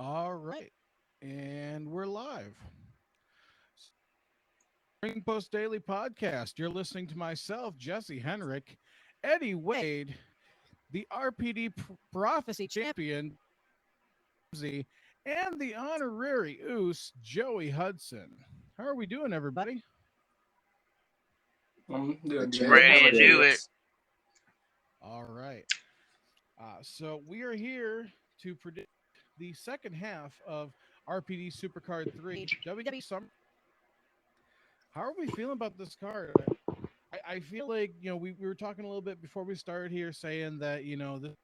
All right. And we're live. Ring Post Daily Podcast. You're listening to myself, Jesse Henrik, Eddie Wade, the RPD Prophecy Champion, and the honorary Oos, Joey Hudson. How are we doing, everybody? I'm doing good. Ready to do it. All right. So we are here to predict the second half of RPD SuperCard 3 WWE Summer. How are we feeling about this card? I feel like, we were talking a little bit before we started here saying that, the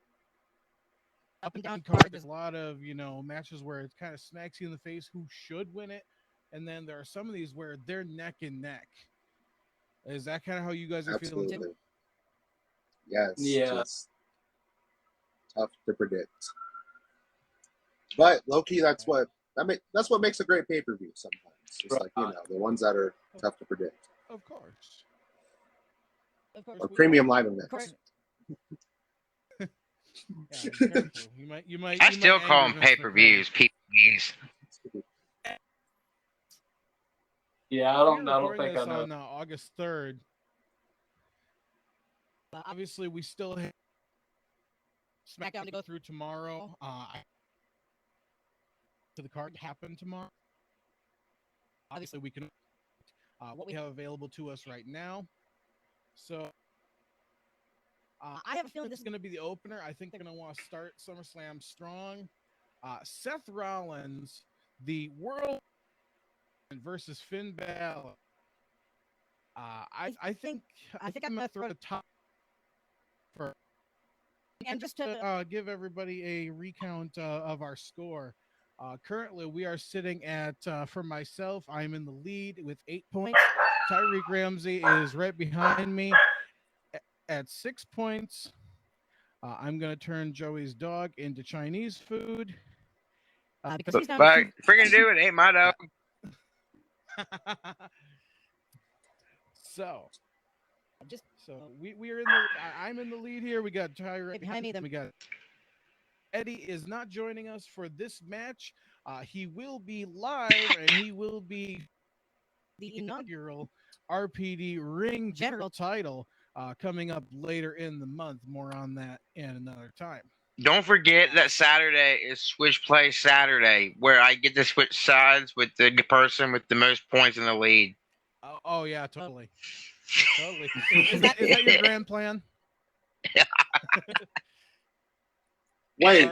up and down card, there's a lot of, matches where it kind of smacks you in the face who should win it. And then there are some of these where they're neck and neck. Is that kind of how you guys are feeling too? Yes. Yeah. Just tough to predict. But low-key, that's what makes a great pay-per-view sometimes. It's like, the ones that are tough to predict. Of course. Or premium live events. You might. I still call them pay-per-views. Pay-per-views. Yeah, I don't think I know. On August 3rd. Obviously, we still have SmackDown to go through tomorrow. To the card happen tomorrow. Obviously, we can what we have available to us right now. So I have a feeling this is going to be the opener. I think they're going to want to start SummerSlam strong. Seth Rollins, the world versus Finn Balor. I think I'm going to throw the top for, and just to give everybody a recount of our score. Currently, we are sitting at, for myself, I'm in the lead with 8 points. Tyreek Ramsey is right behind me at 6 points. I'm going to turn Joey's dog into Chinese food. Because he's down to freaking do it, ain't my dog. So we are in I'm in the lead here. We got Tyreek behind me. Then we got Eddie is not joining us for this match. He will be live, and he will be the inaugural RPD Ring General title coming up later in the month. More on that in another time. Don't forget that Saturday is Switch Play Saturday, where I get to switch sides with the person with the most points in the lead. Oh yeah, totally. Totally. Is that your grand plan? Wait.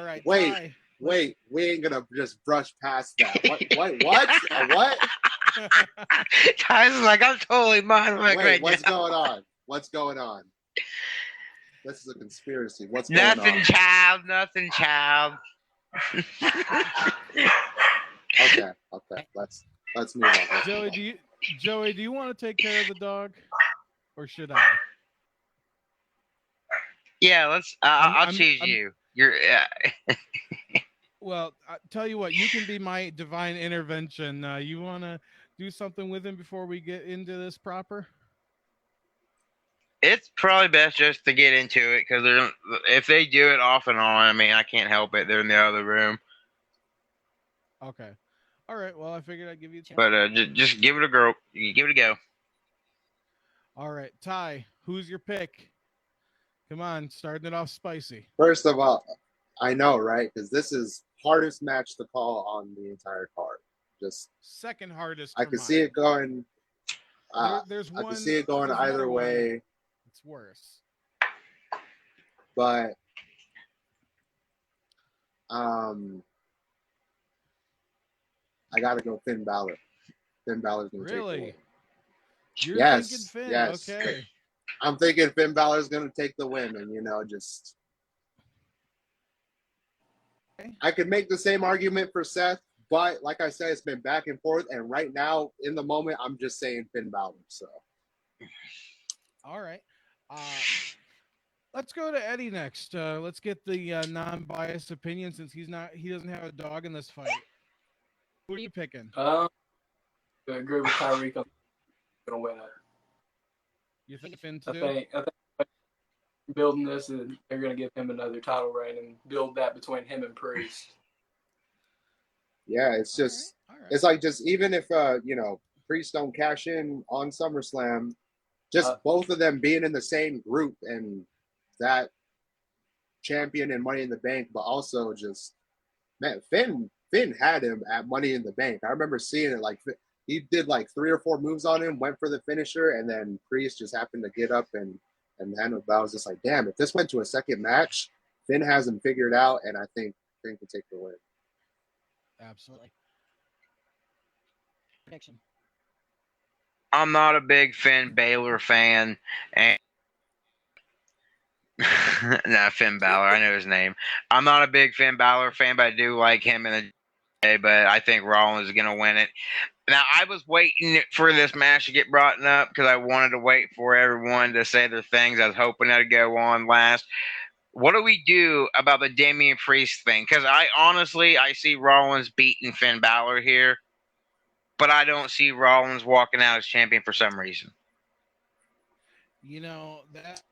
We ain't gonna just brush past that. What? What? Ty's like, I'm totally mindfucked right now. What's going on? This is a conspiracy. What's nothing, going on? Nothing, child. Okay. Let's move on. Joey, do you want to take care of the dog, or should I? Yeah, let's. I'll choose you. You're. Well, I tell you what, you can be my divine intervention. You want to do something with him before we get into this proper? It's probably best just to get into it, because if they do it off and on, I mean, I can't help it. They're in the other room. Okay. All right. Well, I figured I'd give you a chance. But just give it a go. Give it a go. All right, Ty, who's your pick? Come on, starting it off spicy. First of all, I know, right? Because this is hardest match to call on the entire card. Just second hardest. I could see it going. There's I could see it going either way. It's worse. But I gotta go Finn Balor. Finn Balor's gonna take the win. You're thinking Finn? Yes. Okay. I'm thinking Finn Balor's gonna take the win, and just. I could make the same argument for Seth, but like I said, it's been back and forth, and right now, in the moment, I'm just saying Finn Balor. So. All right. Let's go to Eddie next. Let's get the non-biased opinion since he doesn't have a dog in this fight. Who are you picking? I agree with Tyreek. I'm gonna win it. You think Finn too? I think building this, they're gonna give him another title reign and build that between him and Priest. Yeah, it's just All right. it's like just even if Priest don't cash in on SummerSlam, just both of them being in the same group and that champion and Money in the Bank, but also just man, Finn had him at Money in the Bank. I remember seeing it like he did like 3 or 4 moves on him, went for the finisher, and then Priest just happened to get up and handle. I was just like, damn, if this went to a second match, Finn has him figured out, and I think Finn can take the win. Absolutely. Prediction. I'm not a big Finn Balor fan, and nah, Finn Balor, I know his name. I'm not a big Finn Balor fan, but I do like him in the day. But I think Rollins is gonna win it. Now, I was waiting for this match to get brought up because I wanted to wait for everyone to say their things. I was hoping that'd go on last. What do we do about the Damian Priest thing? Because I see Rollins beating Finn Balor here, but I don't see Rollins walking out as champion for some reason. You know, that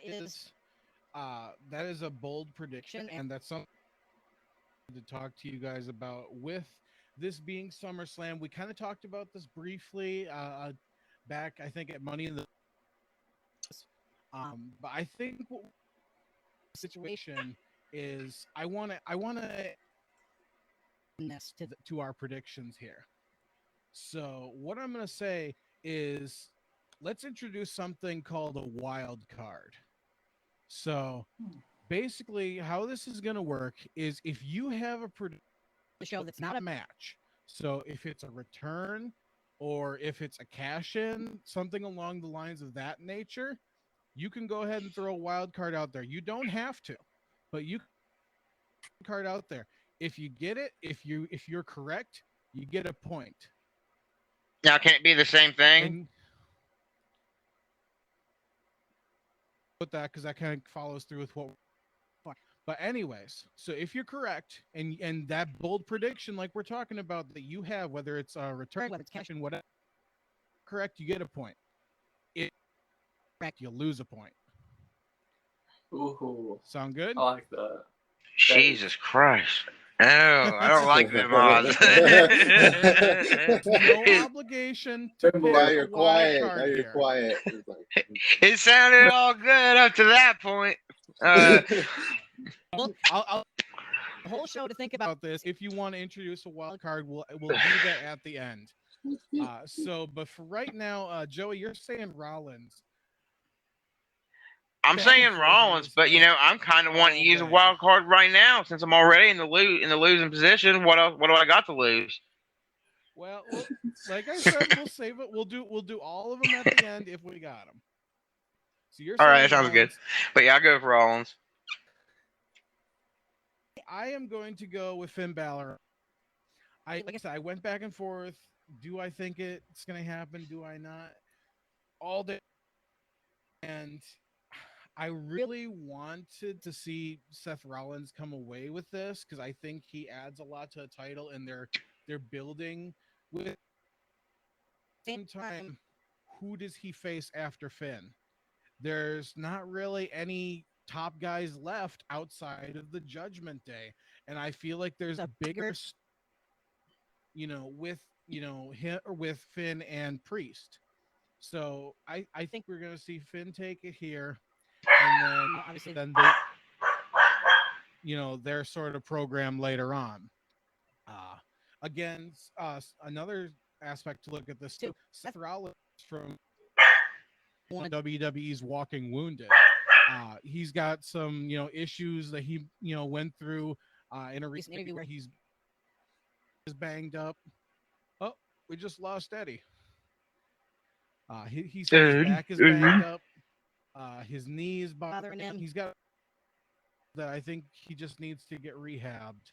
is a bold prediction, and that's something to talk to you guys about with this being SummerSlam. We kind of talked about this briefly back, I think, at Money in the but I think what the situation is I want to to our predictions here. So what I'm going to say is let's introduce something called a wild card. So basically how this is going to work is if you have a show that's not a match, so if it's a return or if it's a cash in, something along the lines of that nature, you can go ahead and throw a wild card out there. You don't have to, but you card out there. If you get it, if you're correct, you get a point. Now, can it be the same thing? And with that, because that kind of follows through with what. But anyways, so if you're correct and that bold prediction, like we're talking about, that you have, whether it's a return, whether it's cash in, whatever, correct, you get a point. If correct, you lose a point. Ooh, Sound good? I like that. Jesus Christ. No, I don't like them odds. No obligation to pick Now a you're wild quiet. card Now you're here. quiet. It sounded all good up to that point. Well, I'll the whole show to think about this. If you want to introduce a wild card, we'll do that at the end. But for right now, Joey, you're saying Rollins. I'm saying Rollins, but I'm kind of wanting to use a wild card right now since I'm already in the losing position. What else? What do I got to lose? Well, like I said, we'll save it. We'll do all of them at the end if we got them. So you're all right. saying That sounds good. But yeah, I'll go for Rollins. I am going to go with Finn Balor. Like I said, I went back and forth. Do I think it's going to happen? Do I not? All day. And I really wanted to see Seth Rollins come away with this because I think he adds a lot to the title, and they're building with. Same time, who does he face after Finn? There's not really any top guys left outside of the Judgment Day, and I feel like there's a bigger, with him or with Finn and Priest. So I think we're gonna see Finn take it here, and then obviously they, their sort of program later on. Again, another aspect to look at this too. Seth Rollins from one of WWE's Walking Wounded. He's got some, issues that he, went through in a recent interview where he's banged up. Oh, we just lost Eddie. He said his back is banged up. His knee is bothering him. He's got that. I think he just needs to get rehabbed.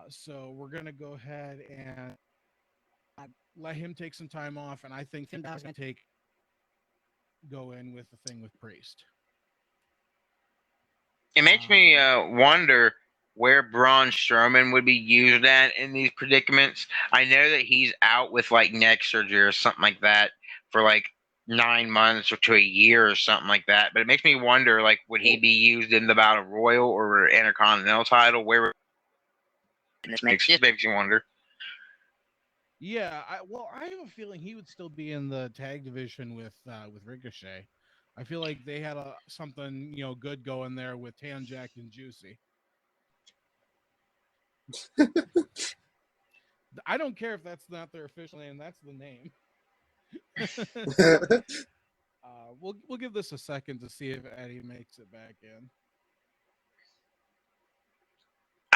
So we're gonna go ahead and let him take some time off, and I think Finn Balor's gonna go in with the thing with Priest. It makes me wonder where Braun Strowman would be used at in these predicaments. I know that he's out with like neck surgery or something like that for like 9 months or to a year or something like that. But it makes me wonder, like, would he be used in the Battle Royal or Intercontinental title? Where? makes you wonder. Yeah, I have a feeling he would still be in the tag division with Ricochet. I feel like they had something good going there with Tan Jack and Juicy. I don't care if that's not their official name; that's the name. We'll give this a second to see if Eddie makes it back in.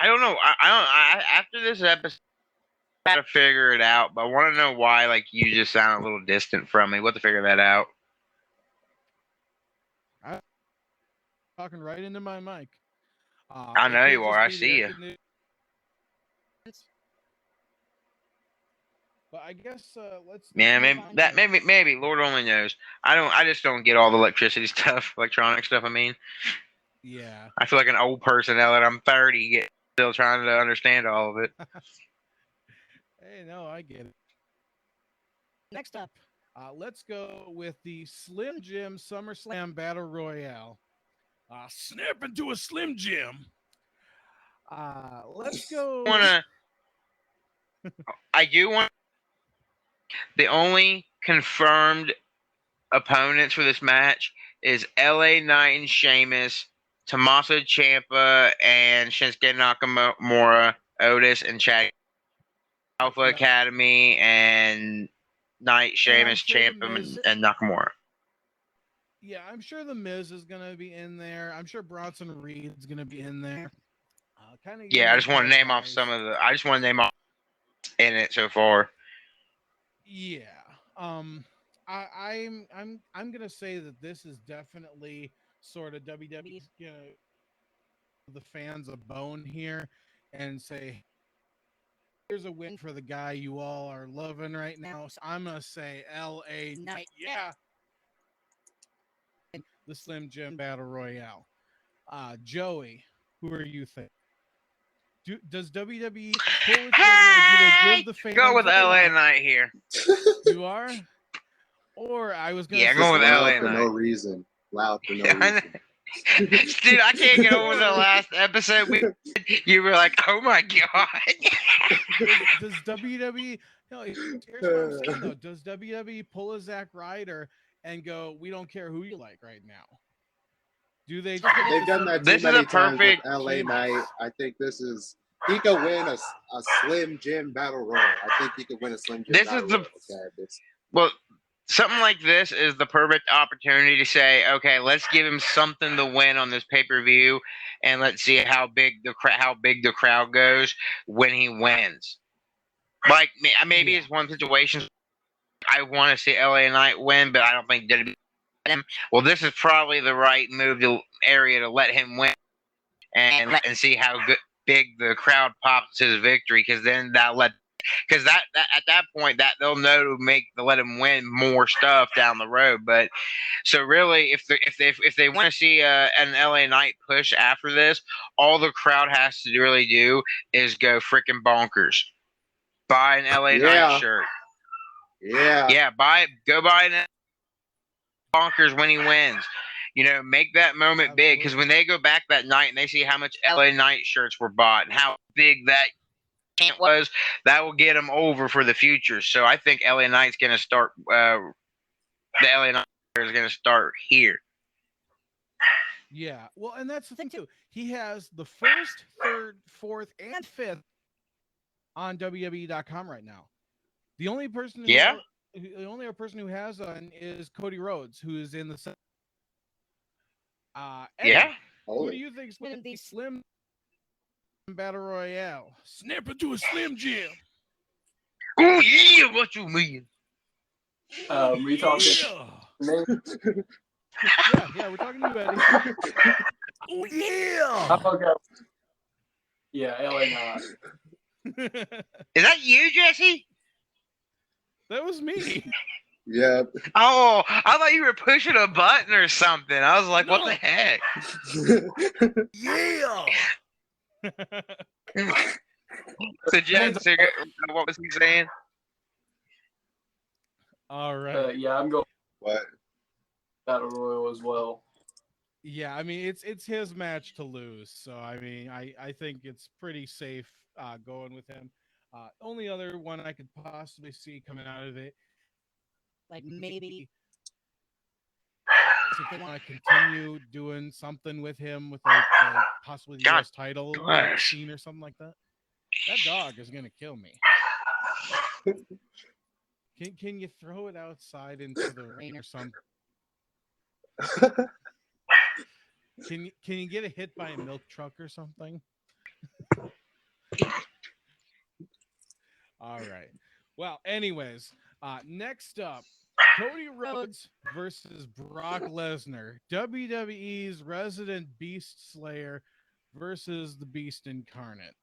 I don't know. After this episode, I got to figure it out. But I want to know why, like, you just sound a little distant from me. What to figure that out? I'm talking right into my mic. I know you are. I see you. But I guess let's. Yeah, maybe. Lord only knows. I just don't get all the electricity stuff, electronic stuff. I mean, yeah. I feel like an old person now that I'm 30, still trying to understand all of it. Hey, no, I get it. Next up, let's go with the Slim Jim SummerSlam Battle Royale. Snap into a Slim Jim. Let's go. I do want. The only confirmed opponents for this match is LA Knight and Sheamus, Tommaso Ciampa and Shinsuke Nakamura, Otis and Chad, Alpha Academy and Knight, Sheamus, Ciampa, and Nakamura. Yeah, I'm sure the Miz is gonna be in there. I'm sure Bronson Reed's gonna be in there. Yeah, I just want to name off some of the. I just want to name off in it so far. Yeah. I'm gonna say that this is definitely sort of WWE's gonna the fans a bone here and say here's a win for the guy you all are loving right now. So I'm gonna say LA Knight. Yeah. The Slim Jim Battle Royale. Joey, who are you thinking? Does WWE pull it together, or do they give the fans go with LA Knight here? You are? Or I was gonna go with LA for Knight. No reason. Loud for no reason. Dude, I can't get over the last episode. You were like, "Oh my god!" Does WWE? No, here's what I'm saying though. Does WWE pull a Zack Ryder and go, "We don't care who you like right now"? Do they? They've done that too many times with LA Knight. I think he could win a Slim Jim Battle Royal. I think he could win a Slim Jim Battle Royal. Well, something like this is the perfect opportunity to say, okay, let's give him something to win on this pay-per-view, and let's see how big the crowd goes when he wins. Like maybe it's one situation I want to see LA Knight win, but I don't think WWE. Well, this is probably the right area to let him win, and see how big the crowd pops his victory, because then that at that point that they'll know to let him win more stuff down the road. But so really, if they want to see an LA Knight push after this, all the crowd has to really do is go freaking bonkers. Buy an LA Knight shirt. Yeah. Go buy an bonkers when he wins. Make that moment big, because when they go back that night and they see how much LA Knight shirts were bought and how big that chant was, that will get them over for the future. So I think LA Knight's going to start. The LA Knight is going to start here. Yeah, well, and that's the thing too. He has the first, third, fourth, and fifth on WWE.com right now. The only person, the only person who has one is Cody Rhodes, who is in the. Eddie, who do you think's winning the Slim Battle Royale? Snap into a Slim Jim. Oh yeah, what you mean? We talking? Yeah, we're talking to you, Eddie. Oh yeah. Okay. Yeah, LA Knight. Is that you, Jesse? That was me. Yeah. Oh, I thought you were pushing a button or something. I was like, what the heck? Yeah. So, Jesse, what was he saying? All right. Yeah, I'm going What? Battle Royal as well. Yeah, I mean it's his match to lose, so I mean I think it's pretty safe going with him. Only other one I could possibly see coming out of it, Like maybe if they want to continue doing something with him with like possibly the God U.S. title like bless. scene or something like that. That dog is gonna kill me. Can you throw it outside into the rain or something? Can you get a hit by a milk truck or something? All right. Well, anyways, next up, Cody Rhodes versus Brock Lesnar, WWE's resident Beast Slayer versus the Beast Incarnate.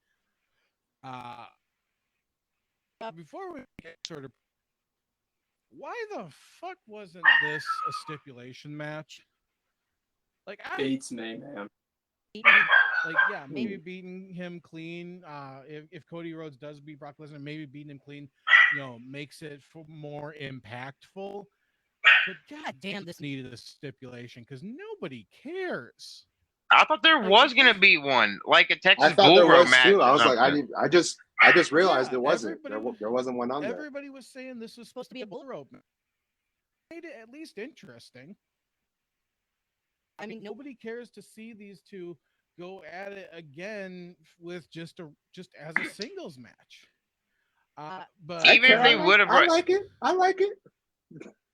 Before we get sort of, why the fuck wasn't this a stipulation match? Like, Beats me, man. like, yeah, maybe beating him clean. If Cody Rhodes does beat Brock Lesnar, maybe beating him clean, makes it more impactful. But god damn, this needed a stipulation because nobody cares. I thought there was gonna be one, like a I Texas thought there Bull Rope was match. too. I or was like, something. I just realized Yeah, there wasn't. everybody There wasn't one on there. Everybody was saying this was supposed to be a bull rope. Made it at least interesting. I mean, nobody cares to see these two go at it again with just as a singles match. But Even if they would have I like it. I like it.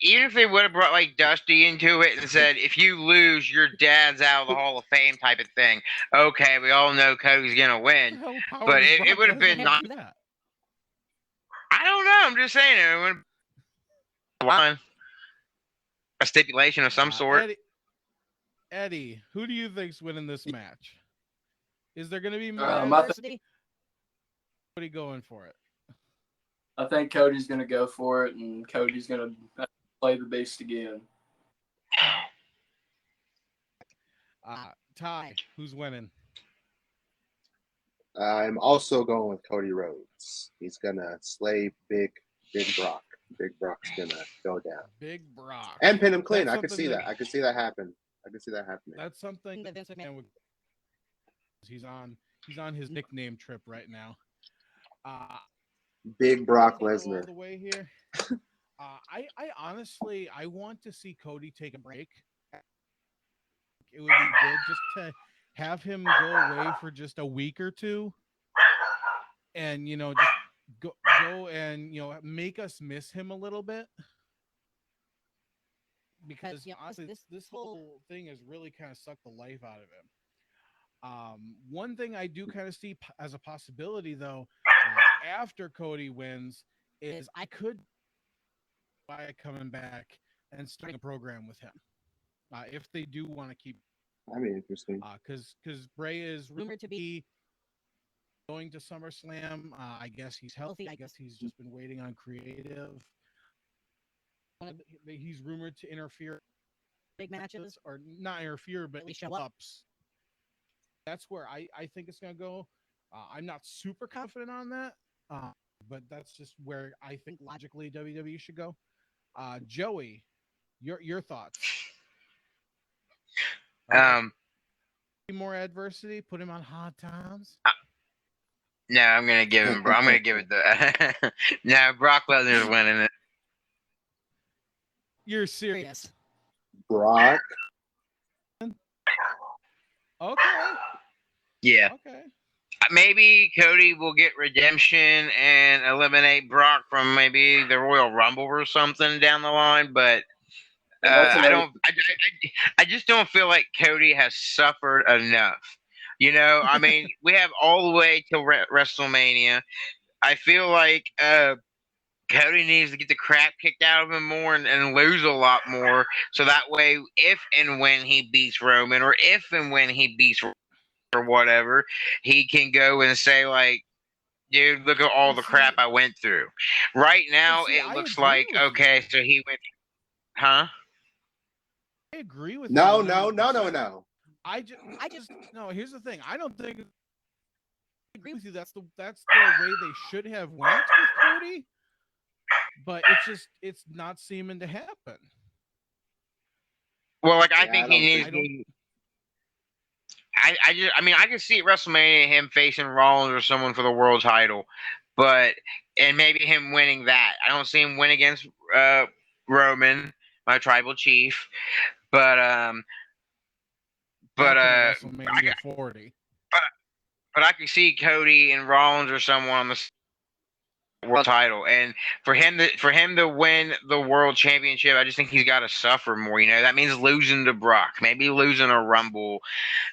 even if they would have brought like Dusty into it and said, if you lose, your dad's out of the Hall of Fame type of thing. Okay, we all know Cody's gonna win. But it would have been not. that. I don't know. I'm just saying it would have a stipulation of some sort. Eddie, who do you think's winning this match? Is there going to be more I adversity? Cody going for it? think Cody's going to go for it, and Cody's going to play the beast again. Ty, who's winning? I'm also going with Cody Rhodes. He's gonna slay Big Brock. Big Brock's gonna go down. Big Brock. And pin him clean. That's I could see that. I could see that happen. I could see that happening. That's something that Vince McMahon would. He's on his nickname trip right now. Big Brock All Lesnar. the way here. I honestly want to see Cody take a break. It would be good just to have him go away for just a week or two, and just go and make us miss him a little bit, because honestly this whole thing has really kind of sucked the life out of him. One thing I do kind of see as a possibility though, after Cody wins, is I could buy coming back and starting a program with him, if they do want to keep. I mean, interesting. Because Bray is rumored to be going to SummerSlam. I guess he's healthy. I guess he's just been waiting on creative. He's rumored to interfere big matches, or not interfere, but at least show up. That's where I think it's going to go. I'm not super confident on that, but that's just where I think logically WWE should go. Joey, your thoughts? More adversity, put him on hard times. No, I'm gonna give him. I'm gonna give it the. No, Brock Lesnar's winning it. You're serious? Brock. Okay. Yeah. Okay. Maybe Cody will get redemption and eliminate Brock from maybe the Royal Rumble or something down the line, but. I just don't feel like Cody has suffered enough. I mean, we have all the way till WrestleMania. I feel like Cody needs to get the crap kicked out of him more and lose a lot more, so that way, if and when he beats Roman, or if and when he beats or whatever, he can go and say like, "Dude, look at all the crap I went through." Right now, it looks like okay, so he went, huh? I agree with No. I just no. Here's the thing. I don't think I agree with you. That's the way they should have went with Cody, but it's not seeming to happen. Well, like I think he needs. I can see at WrestleMania him facing Rollins or someone for the world title, and maybe him winning that. I don't see him win against Roman, my tribal chief, but but Back in uh, WrestleMania 40. but, but I can see Cody and Rollins or someone on the world title, and for him to win the world championship, I just think he's got to suffer more. That means losing to Brock, maybe losing a Rumble.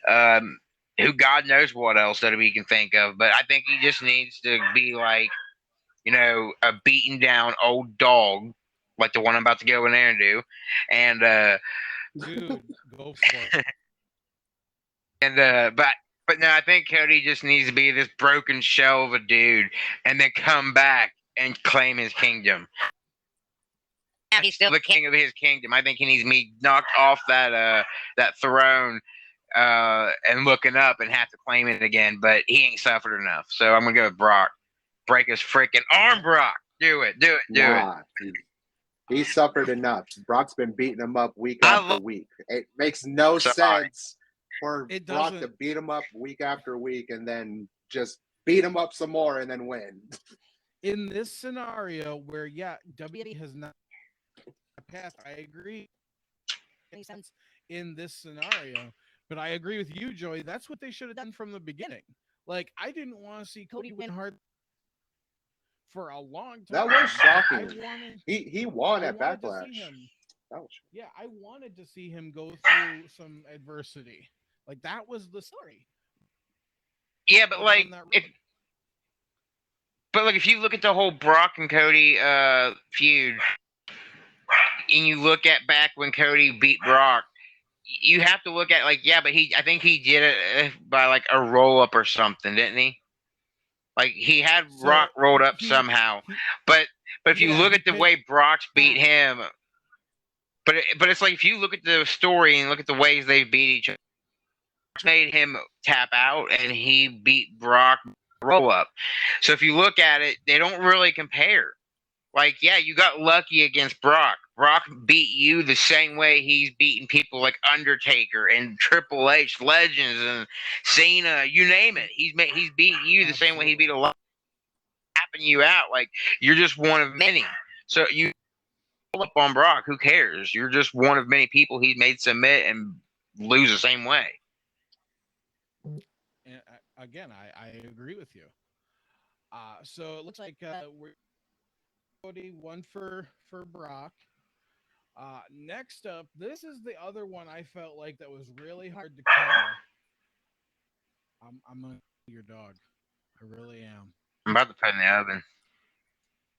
Um, who God knows what else that we can think of, but I think he just needs to be like, a beaten down old dog, like the one I'm about to go in there and do, and Dude, go for it. but no, I think Cody just needs to be this broken shell of a dude, and then come back and claim his kingdom. He's still the king of his kingdom. I think he needs to be knocked off that throne and looking up and have to claim it again, but he ain't suffered enough. So I'm gonna go with Brock. Break his freaking arm, Brock. Do it. He suffered enough. Brock's been beating him up week after week. It makes no sense for Brock to beat him up week after week and then just beat him up some more and then win. In this scenario where, WWE has not passed, I agree. Any sense in this scenario, but I agree with you, Joey. That's what they should have done from the beginning. Like, I didn't want to see Cody win hard for a long time. That was shocking. He won at Backlash. I wanted to see him go through some adversity. Like, that was the story. Yeah, but if you look at the whole Brock and Cody feud, and you look at back when Cody beat Brock, you have to look at I think he did it by like a roll up or something, didn't he? Like he had Brock rolled up somehow, but if you look at the way Brock's beat him, but it's like if you look at the story and look at the ways they beat each other, made him tap out and he beat Brock roll up. So if you look at it, they don't really compare. Like, yeah, you got lucky against Brock. Brock beat you the same way he's beaten people like Undertaker and Triple H, Legends and Cena, you name it. He's beaten you the same way he beat a lot, tapping you out. Like, you're just one of many. So you pull up on Brock. Who cares? You're just one of many people he's made submit and lose the same way. And again, I agree with you. So it looks like we're Cody, one for Brock. Next up, this is the other one I felt like that was really hard to call. I'm gonna your dog. I really am. I'm about to put it in the oven.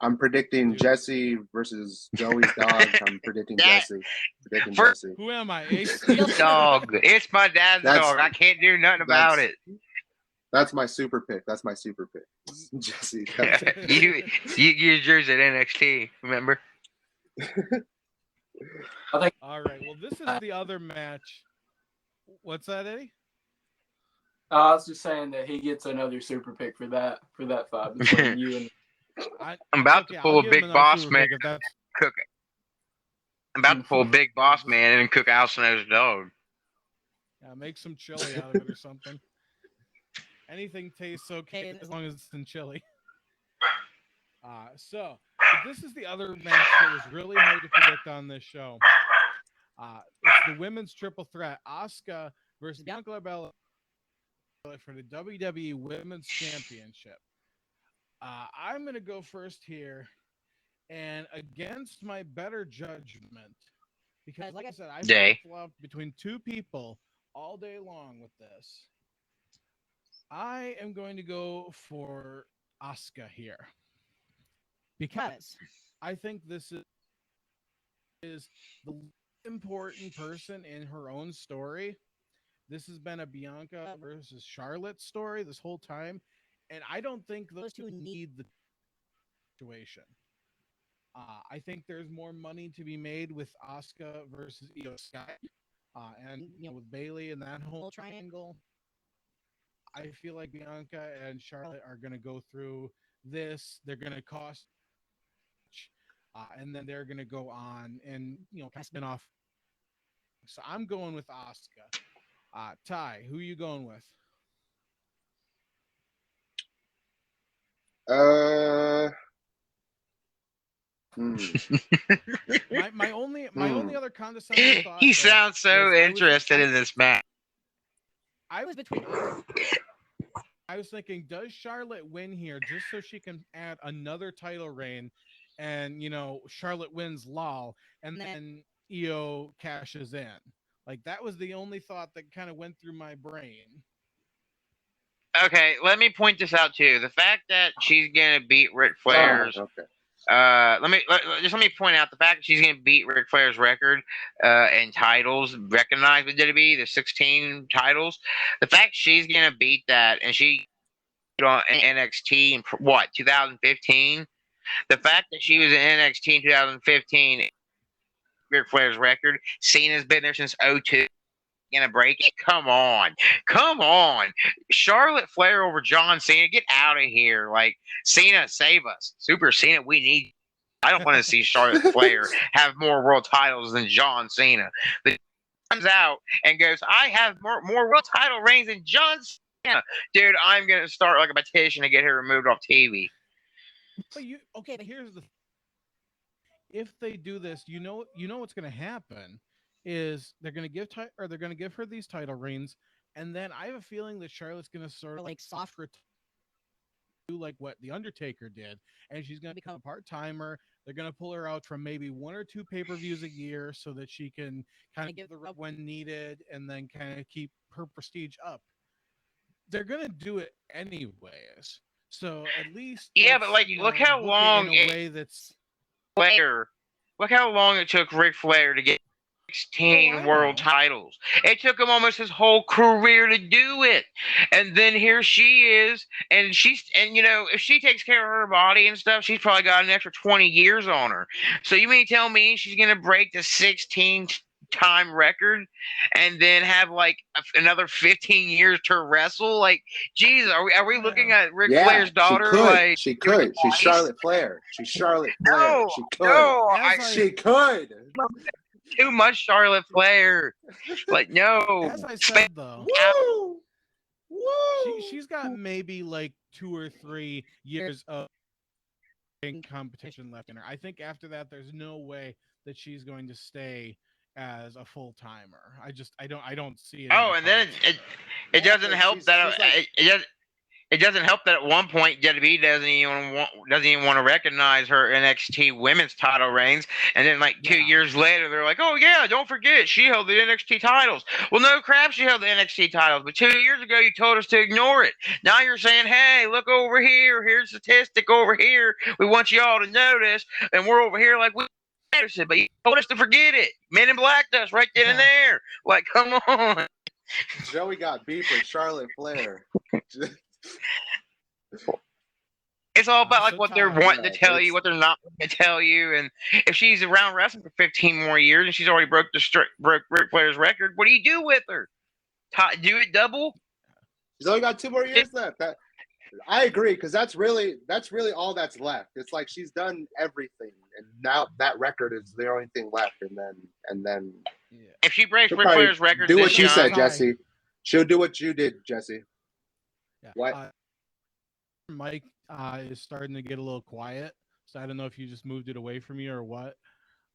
I'm predicting Jesse versus Joey's dog. I'm predicting Jesse. Jesse. Who am I? Dog. It's my dad's dog. I can't do nothing about it. That's my super pick. Jesse. you used yours at NXT, remember? All right. Well, this is the other match. What's that, Eddie? I was just saying that he gets another super pick for that fight between you and. I'm about to pull a big boss man. Cook it. I'm about to pull a big boss man and cook Al Snow's dog. Yeah, make some chili out of it or something. Anything tastes okay as long as it's in chili. So this is the other match that was really hard to predict on this show. It's the women's triple threat: Asuka versus Bianca Belair for the WWE Women's Championship. I'm going to go first here, and against my better judgment, because like I said, I flip-flopped between two people all day long with this. I am going to go for Asuka here because I think this is the important person in her own story. This has been a Bianca versus Charlotte story this whole time, and I don't think those two need the situation. I think there's more money to be made with Asuka versus Io Sky, and with Bayley and that whole triangle. I feel like Bianca and Charlotte are going to go through this. They're going to cost, and then they're going to go on and kind of spin off. So I'm going with Asuka. Ty, who are you going with? My only other condescending thought. He sounds so interested in this match. I was between. I was thinking, does Charlotte win here just so she can add another title reign, and Charlotte wins LOL, and then Io cashes in? Like, that was the only thought that kind of went through my brain. Okay, let me point this out too. The fact that she's gonna beat Ric Flair's. Let me point out the fact that she's gonna beat Ric Flair's record in titles recognized with WWE, the 16 titles. The fact she's gonna beat that, and she on NXT in 2015. The fact that she was in NXT in 2015, Ric Flair's record. Cena's been there since 2002. Gonna break it? Come on. Charlotte Flair over John Cena. Get out of here. Like, Cena, save us. Super Cena, we need. I don't want to see Charlotte Flair have more world titles than John Cena. But comes out and goes, I have more world title reigns than John Cena. Dude, I'm gonna start like a petition to get her removed off TV. But here's the. If they do this, you know what's gonna happen is they're gonna give her these title reigns, and then I have a feeling that Charlotte's gonna sort of like soft do like what the Undertaker did, and she's gonna become a part-timer. They're gonna pull her out from maybe 1 or 2 pay-per-views a year so that she can kind of give the rub when needed, and then kind of keep her prestige up. They're gonna do it anyways, so at least but like, look how long in a way that's Flair. Look how long it took Ric Flair to get 16 world titles. It took him almost his whole career to do it. And then here she is, and if she takes care of her body and stuff, she's probably got an extra 20 years on her. So you mean to tell me she's going to break the 16-time record and then have like another 15 years to wrestle? Like, geez, are we looking at Ric Flair's daughter? She could. She's Charlotte Flair. She's Charlotte Flair. No, she could. she could. Too much Charlotte Flair. Like, no. As I said, though, she's got maybe like 2 or 3 years of competition left in her. I think after that, there's no way that she's going to stay as a full timer. I don't see it. Oh, and then it doesn't help that it doesn't help that at one point WWE doesn't even want to recognize her NXT women's title reigns, and then like 2 years later they're like, oh yeah, don't forget she held the NXT titles. Well, no crap, she held the NXT titles, but 2 years ago you told us to ignore it. Now you're saying, hey, look over here, here's a statistic over here. We want you all to notice, and we're over here like we notice it, but you told us to forget it. Men in Black us right then and there. Like, come on. Joey got beef with Charlotte Flair. It's all about like what they're wanting to tell you, what they're not going to tell you, and if she's around wrestling for 15 more years and she's already broke Ric Flair's record, what do you do with her? Do it double? She's only got 2 more years left. I agree, because that's really all that's left. It's like she's done everything, and now that record is the only thing left. And then if she breaks Ric Flair's record, do what you said, Jesse. She'll do what you did, Jesse. Yeah. What? Mike is starting to get a little quiet, so I don't know if you just moved it away from you or what.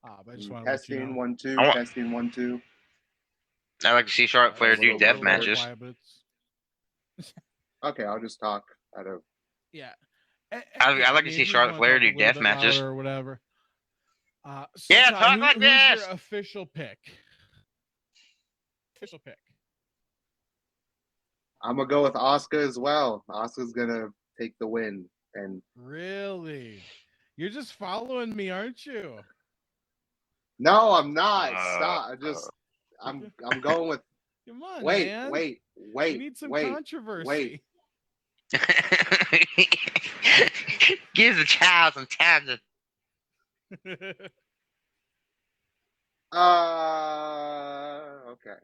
But I just want to let you know. 1 2 testing 1 2. I like to see Charlotte Flair do death matches. Quiet, okay, I'll just talk out of. Yeah, I like to see Charlotte Flair do death matches or whatever. So yeah, Todd, talk like who's this. Your official pick. I'm gonna go with Asuka as well. Asuka's gonna take the win. And really, you're just following me, aren't you? No, I'm not. Stop. I'm going with. Come on, wait. We need some controversy. Wait. Give the child some time to. Okay.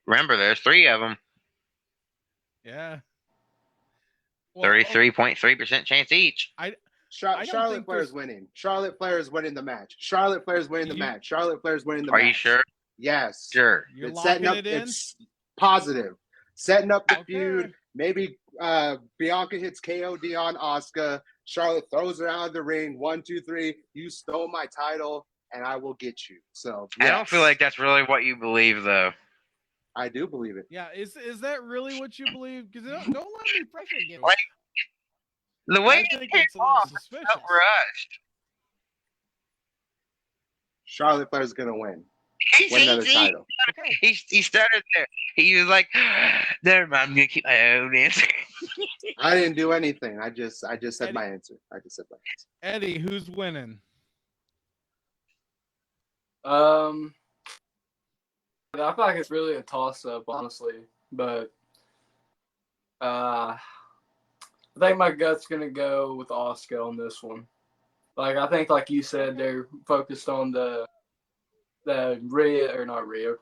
Remember, there's 3 of them. Yeah. 33.3% chance each. Charlotte Flair is winning. Charlotte Flair is winning the match. Charlotte Flair is winning the match. Charlotte Flair is winning the match. Are you sure? Yes. Sure. You're It's locking setting up. it in. It's positive. Setting up the Okay. feud. Maybe Bianca hits KOD on Asuka. Charlotte throws her out of the ring. 1, 2, 3. You stole my title, and I will get you. So I don't feel yes, like that's really what you believe, though. I do believe it. Yeah, is that really what you believe? Because don't let me pressure you. Like, the way I it think came it's a little off suspicious. felt rushed. Charlotte Flair's gonna win. He, Win another title. Okay. he stuttered there. He was like, never mind, I'm going to keep my own answer. I didn't do anything. I just said Eddie. my answer. I just said my answer. Eddie, who's winning? I feel like it's really a toss-up, honestly. But I think my gut's gonna go with Asuka on this one. Like I think, like you said, they're focused on the Rhea or not Rhea,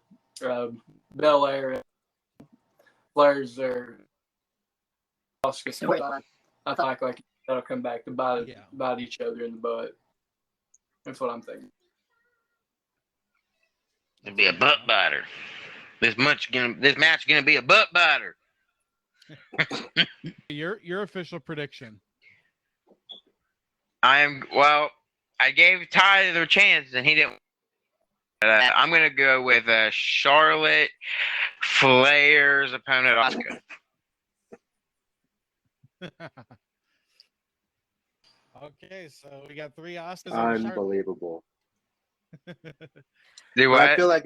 Belair and Flair's are Asuka. I think like that'll come back to bite each other in the butt. That's what I'm thinking. It'll be a butt biter. This match gonna be a butt biter. Your official prediction. I gave Tyler a chance and he didn't. I'm gonna go with Charlotte Flair's opponent, Asuka. Okay, so we got 3 Oscars. Unbelievable. Do But what? I feel like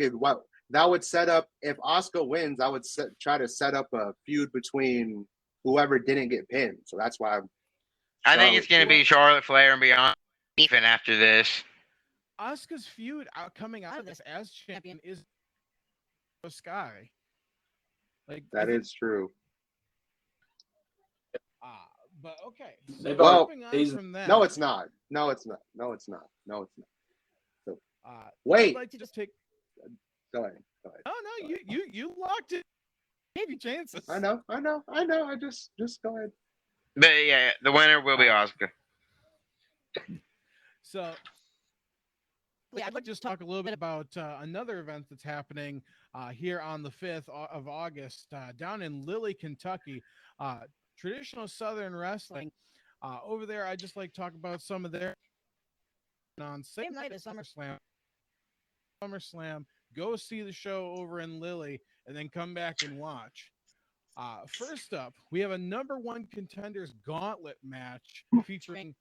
that would set up. If Asuka wins, I would try to set up a feud between whoever didn't get pinned. So that's why I think it's gonna be Charlotte Flair and beyond. Even after this, Asuka's feud coming out of this as champion is Sky. Like that is true. But okay. They So both- moving on he's- from that. No, it's not. No, it's not. No, it's not. No, it's not. So I'd wait. like to just take. Go ahead. Go ahead. Oh no, you locked it. Gave you chances. I know. I just go ahead. but yeah, the winner will be Asuka. So, I'd like to just talk a little bit about another event that's happening here on the 5th of August down in Lilly, Kentucky. Traditional Southern Wrestling. Over there, I just like to talk about some of their on same night as SummerSlam. Go see the show over in Lilly and then come back and watch. First up, we have a number 1 contenders gauntlet match featuring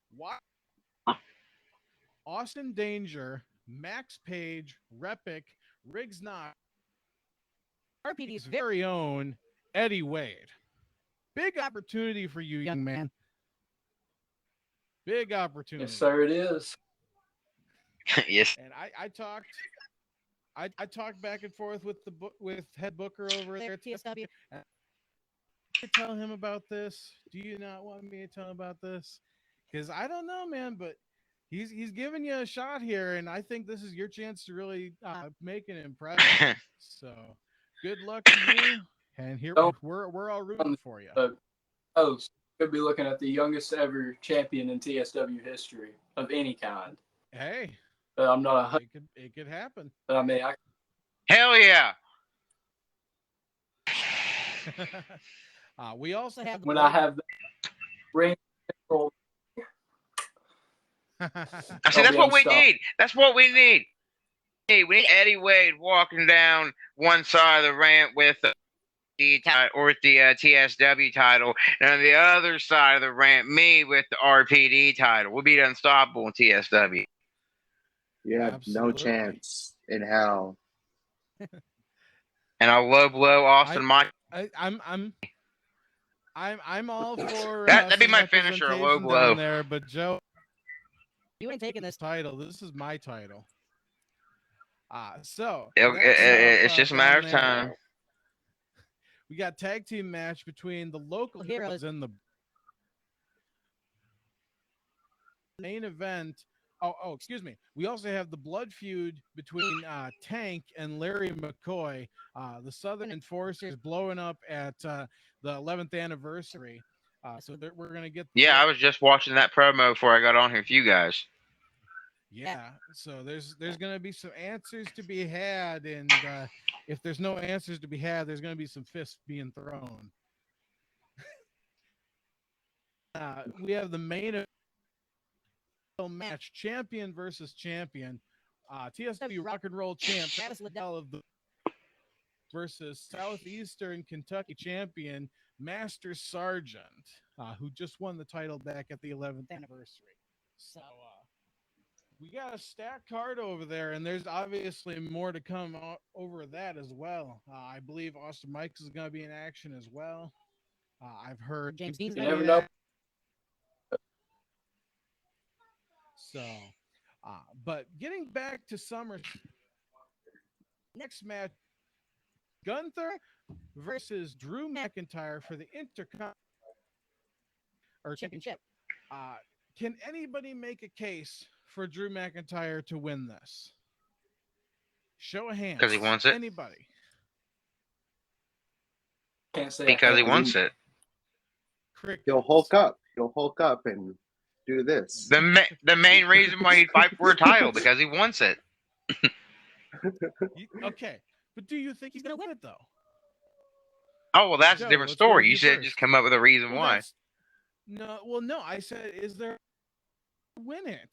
Austin Danger, Max Page, Repic, Riggs Knox, RPD's very own Eddie Wade. Big opportunity for you, young man. Big opportunity. Yes, sir, it is. Yes. And I talked back and forth with head booker over there at TSW. And I tell him about this. Do you not want me to tell him about this? Because I don't know, man, but he's giving you a shot here, and I think this is your chance to really make an impression. So good luck to you. And here we're all rooting for you. Could be looking at the youngest ever champion in TSW history of any kind. Hey, I'm not it could happen. I mean, Hell yeah. We also have when I have the ring control. I see, that's what we need. That's what we need. We need Eddie Wade walking down one side of the ramp with the TSW title, and on the other side of the ramp, me with the RPD title. We'll be unstoppable in TSW. You have no Absolutely. chance in hell. And I'll low blow Austin Mike. I'm all for That'd be some my finisher, a low representation blow. down there, but Joe, You ain't taking this. title. This is my title. So It's just a matter of down there, time. We got tag team match between the local heroes and the main event. Oh, excuse me. We also have the blood feud between Tank and Larry McCoy. The Southern Enforcers blowing up at the 11th anniversary. So we're gonna get. Yeah, I was just watching that promo before I got on here with you guys. Yeah, so there's gonna be some answers to be had, and if there's no answers to be had, there's gonna be some fists being thrown. We have the main match: champion versus champion. TSW Rock and Roll champ Travis Liddell of the versus Southeastern Kentucky champion Master Sergeant, who just won the title back at the 11th anniversary. So we got a stacked card over there, and there's obviously more to come over that as well. I believe Austin Mikes is going to be in action as well. I've heard James Dean's You gonna never be know. So, but getting back to Summer, next match, Gunther versus Drew McIntyre for the Intercontinental championship. Can anybody make a case for Drew McIntyre to win this? Show of hands. Because he wants it. Anybody? Can't say Because he wants it. He'll Hulk up. He'll Hulk up and do this. The main reason why he'd fight for a title, because he wants it. Okay, but do you think he's gonna win it though? Oh, well, that's Joe, a different let's go story. with You you should first. just come up with a reason Well, why. no. I said, is there win it?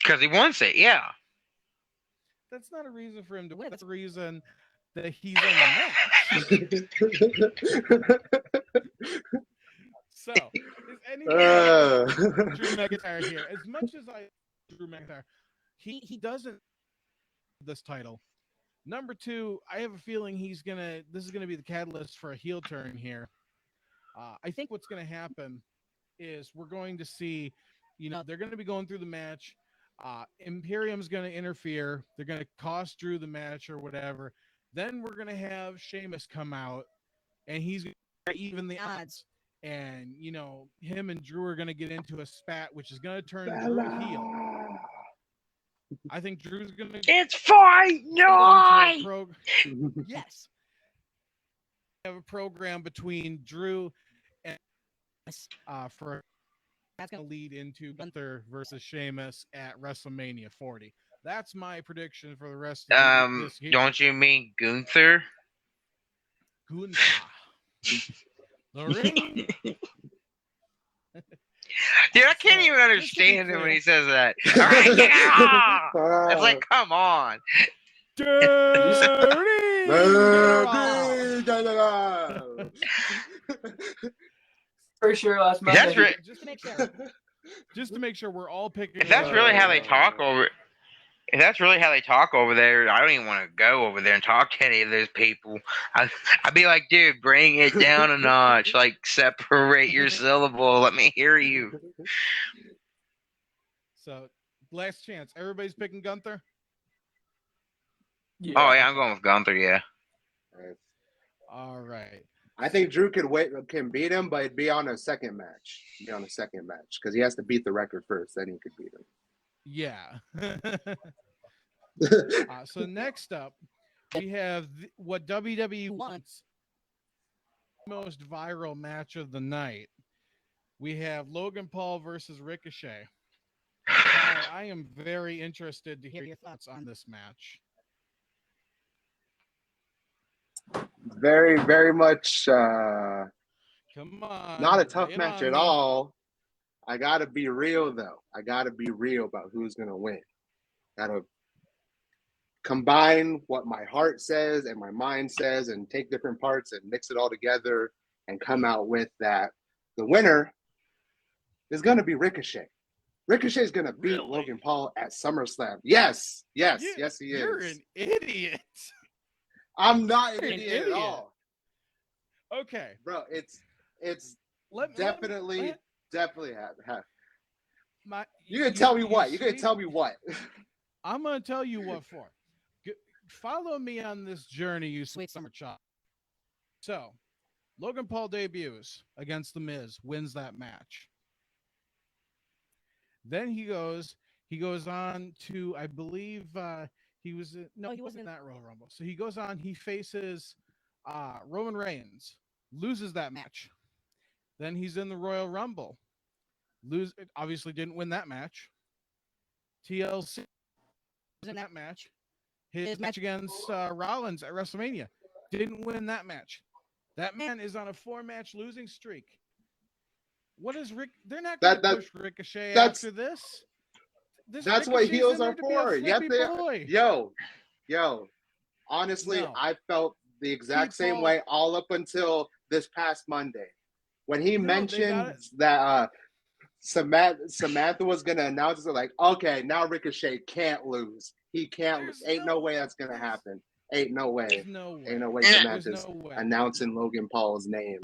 Because he wants it, yeah. That's not a reason for him to win. That's a reason that he's in the match. So, is anybody Drew McIntyre here? As much as I Drew McIntyre, he doesn't this title. Number two, I have a feeling this is gonna be the catalyst for a heel turn here. I think what's gonna happen is we're going to see, they're gonna be going through the match. Imperium's gonna interfere. They're gonna cost Drew the match or whatever. Then we're gonna have Sheamus come out, and he's gonna even the odds. And him and Drew are gonna get into a spat, which is gonna turn Drew heel. I think Drew's gonna. It's fight night. Yes. Have a program between Drew and for that's gonna lead into Gunther versus Sheamus at WrestleMania 40. That's my prediction for the rest of this year. Don't you mean Gunther? Gunther. The ring. Dude, I can't even understand him when he says that. All right, get out! It's like, come on. Pretty sure last match. That's right. Just to make sure we're all picking. If that's really how they talk over, if that's really how they talk over there, I don't even want to go over there and talk to any of those people. I'd be like, dude, bring it down a notch. Like, separate your syllable. Let me hear you. So, last chance. Everybody's picking Gunther? Yeah. Oh, yeah, I'm going with Gunther, yeah. All right. I think Drew can beat him, but it'd be on a second match. Because he has to beat the record first, then he could beat him. Yeah. So next up, we have what WWE wants, most viral match of the night. We have Logan Paul versus Ricochet. I am very interested to hear your thoughts on this match. Very, very much Come on. not a tough match at all. I got to be real, though. I got to be real about who's going to win. Got to combine what my heart says and my mind says and take different parts and mix it all together and come out with that. The winner is going to be Ricochet. Ricochet is going to beat Logan Paul at SummerSlam. Yes, he is. You're an idiot. I'm not an idiot at all. Okay, bro, it's definitely have. You can tell me what. You're gonna tell me what. I'm gonna tell you what for. Follow me on this journey, you sweet summer child. So, Logan Paul debuts against The Miz, wins that match. Then he goes on to, I believe, he wasn't in that Royal Rumble. So he goes on, he faces Roman Reigns, loses that match. Then he's in the Royal Rumble. Obviously didn't win that match. TLC was in that match. His match against Rollins at WrestleMania didn't win that match. That man is on a 4-match losing streak. What is Rick? They're not going to push Ricochet after this. That's what heels are for. Yes, they are. Yo. Honestly, I felt the exact same way all up until this past Monday, when he mentioned that Samantha was gonna announce it. Like, okay, now Ricochet can't lose. He can't lose. Ain't no way that's gonna happen. Ain't no way. Ain't no way Samantha's announcing Logan Paul's name.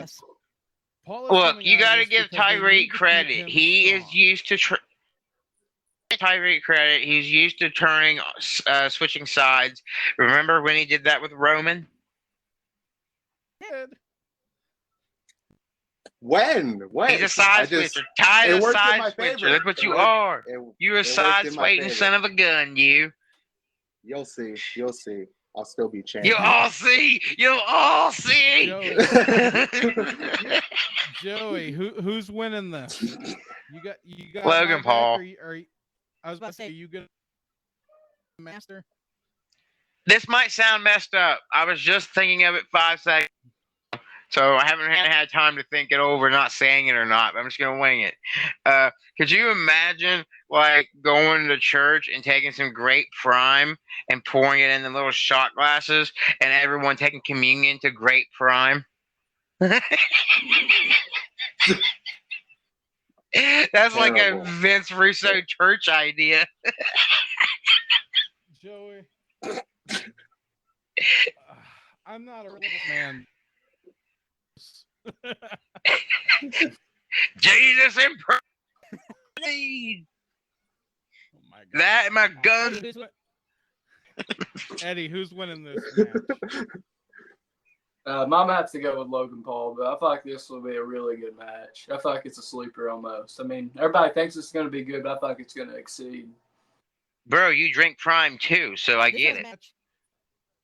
Look, you got to give Tyreek credit. He is used to Tyreek credit. He's used to switching sides. Remember when he did that with Roman? When? He's a side switcher. Ty's a side switcher. That's what you are. You're a side swiping son of a gun, you. You'll see. I'll still be changed. You'll all see. Joey, who's winning this? You got Logan Paul. I was about to say, you gonna master? This might sound messed up. I was just thinking of it 5 seconds, so I haven't had time to think it over, not saying it or not. But I'm just gonna wing it. Could you imagine like going to church and taking some grape prime and pouring it in the little shot glasses, and everyone taking communion to grape prime? That's terrible. Like a Vince Russo church idea. Joey, I'm not a religious man. Jesus in prayer. Oh my God. That and my gun. Eddie, who's winning this match? Mom has to go with Logan Paul, but I feel like this will be a really good match. I feel like it's a sleeper almost. I mean, everybody thinks it's going to be good, but I feel like it's going to exceed. Bro, you drink Prime too, so I get it.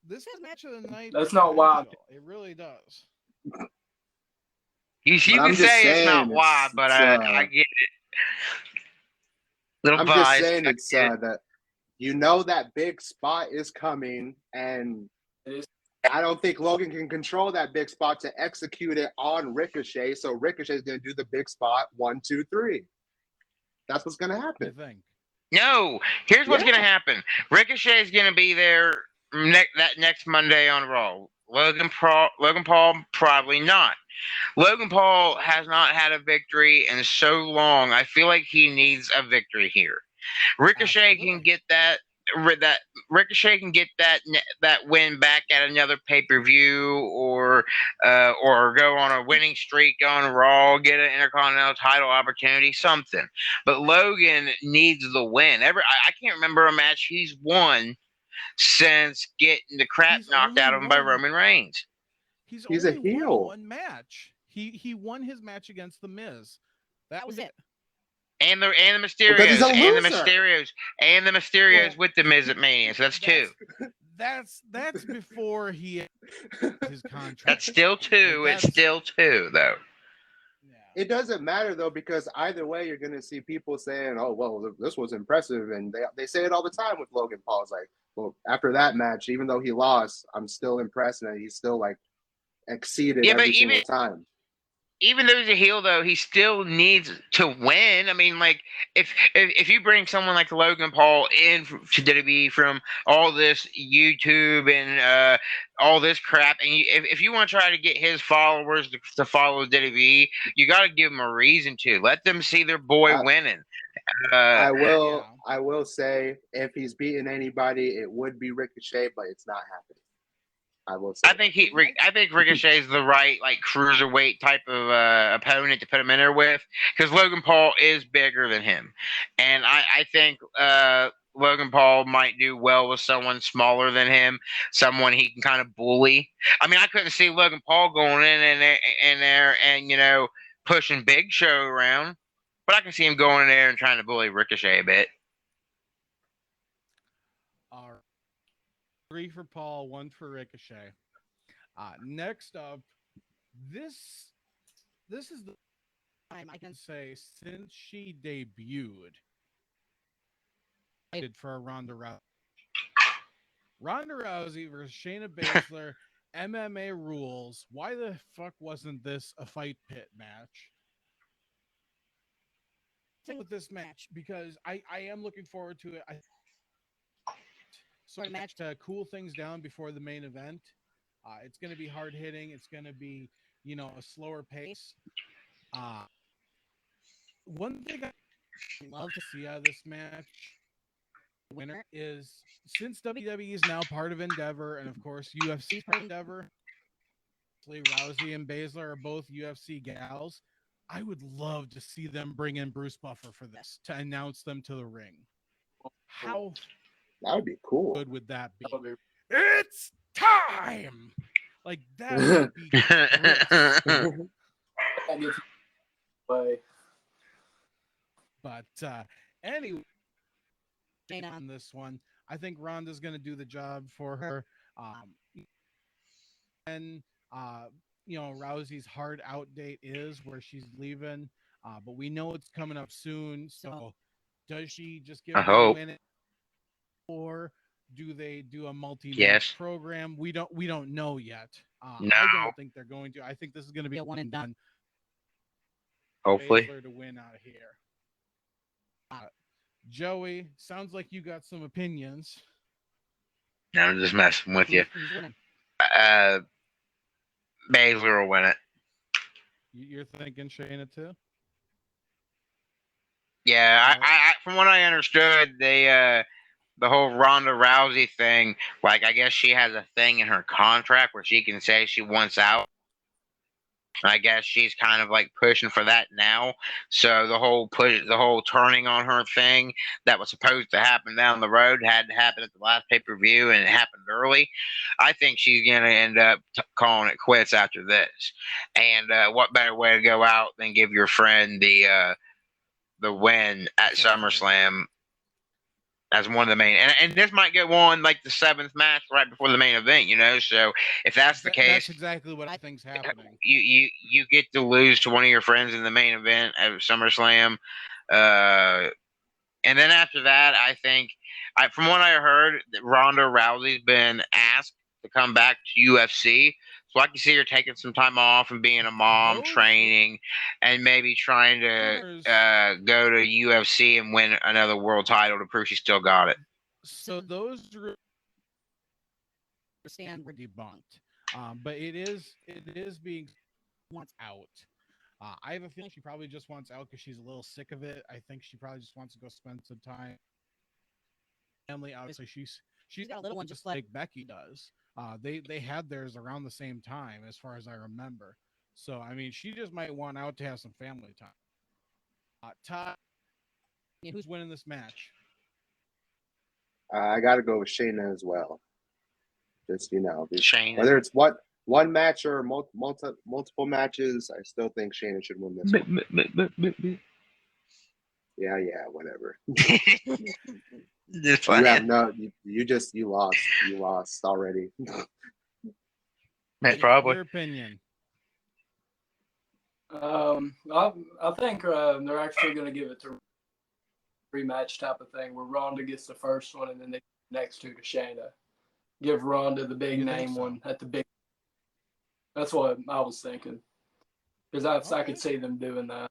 This is match of the night. That's not why. It really does. You can say it's not why, but I get it. I'm just saying it's that you know that big spot is coming, and I don't think Logan can control that big spot to execute it on Ricochet. So Ricochet is going to do the big spot 1, 2, 3. That's what's going to happen. I think. No, here's what's going to happen. Ricochet is going to be there that next Monday on Raw. Logan Paul probably not. Logan Paul has not had a victory in so long. I feel like he needs a victory here. Ricochet can get that Ricochet can get that win back at another pay-per-view, or go on a winning streak on Raw, get an Intercontinental title opportunity, something. But Logan needs the win. I can't remember a match he's won since getting the crap knocked out of him by Roman Reigns. He's a heel. Won one match. He won his match against The Miz. That was it. And the Mysterios, and the Mysterios with the Miz at Mania. So that's 2. That's before he had his contract. That's still 2. It's still 2 though. It doesn't matter though, because either way, you're gonna see people saying, "Oh, well, this was impressive," and they say it all the time with Logan Paul. It's like, well, after that match, even though he lost, I'm still impressed, and he's still like exceeded every single time. Even though he's a heel, though, he still needs to win. I mean, like, if you bring someone like Logan Paul in to WWE from all this YouTube and all this crap, and if you want to try to get his followers to follow WWE, you got to give them a reason to. Let them see their boy winning. I will say, if he's beating anybody, it would be Ricochet, but it's not happening. I will say. I think Ricochet is the right cruiserweight type of opponent to put him in there with, because Logan Paul is bigger than him, and I think Logan Paul might do well with someone smaller than him, someone he can kind of bully. I mean, I couldn't see Logan Paul going in there and pushing Big Show around, but I can see him going in there and trying to bully Ricochet a bit. All right. 3 for Paul, 1 for Ricochet. Next up, this is the time I can say since she debuted. for a Ronda Rousey. Ronda Rousey versus Shayna Baszler, MMA rules. Why the fuck wasn't this a fight pit match? With this match, because I am looking forward to it. So a match to cool things down before the main event. It's going to be hard hitting. It's going to be, a slower pace. One thing I love to see out of this match, winner is, since WWE is now part of Endeavor, and of course UFC is part of Endeavor, Rousey and Baszler are both UFC gals. I would love to see them bring in Bruce Buffer for this to announce them to the ring. How that would be cool. good would that be? It's time. Like that would be great. But anyway, on this one, I think Ronda's going to do the job for her. And Rousey's hard out date is where she's leaving, but we know it's coming up soon. So does she just give her a win, or do they do a multi-match program? We don't know yet. No. I don't think they're going to. I think this is going to be a one and done. Hopefully, Baszler to win out of here. Joey, sounds like you got some opinions. No, I'm just messing with you. Baszler will win it. You're thinking Shayna too? Yeah, I from what I understood, they the whole Ronda Rousey thing, like I guess she has a thing in her contract where she can say she wants out. And I guess she's kind of like pushing for that now. So the whole turning on her thing that was supposed to happen down the road had to happen at the last pay-per-view, and it happened early. I think she's going to end up calling it quits after this. And what better way to go out than give your friend the win at SummerSlam as one of the main, and this might go on like the 7th match right before the main event, So if that's the case, that's exactly what I think's happening. You get to lose to one of your friends in the main event at SummerSlam, and then after that, I think, from what I heard, Ronda Rousey's been asked to come back to UFC. So I can see her taking some time off and being a mom, training, and maybe trying to go to UFC and win another world title to prove she still got it. So those stand were debunked, but it is being wants out. I have a feeling she probably just wants out because she's a little sick of it. I think she probably just wants to go spend some time. Family, obviously, she's got a little one just like Becky does. They had theirs around the same time, as far as I remember. So I mean, she just might want out to have some family time. Todd, who's winning this match? I got to go with Shayna as well. Just Shayna. Whether it's one match or multiple matches, I still think Shayna should win this one. Yeah, whatever. Just you lost already. Probably. Your opinion. I think they're actually going to give it to rematch type of thing where Ronda gets the first one and then the next two to Shayna. Give Ronda the big name one at the big. That's what I was thinking, because I could see them doing that.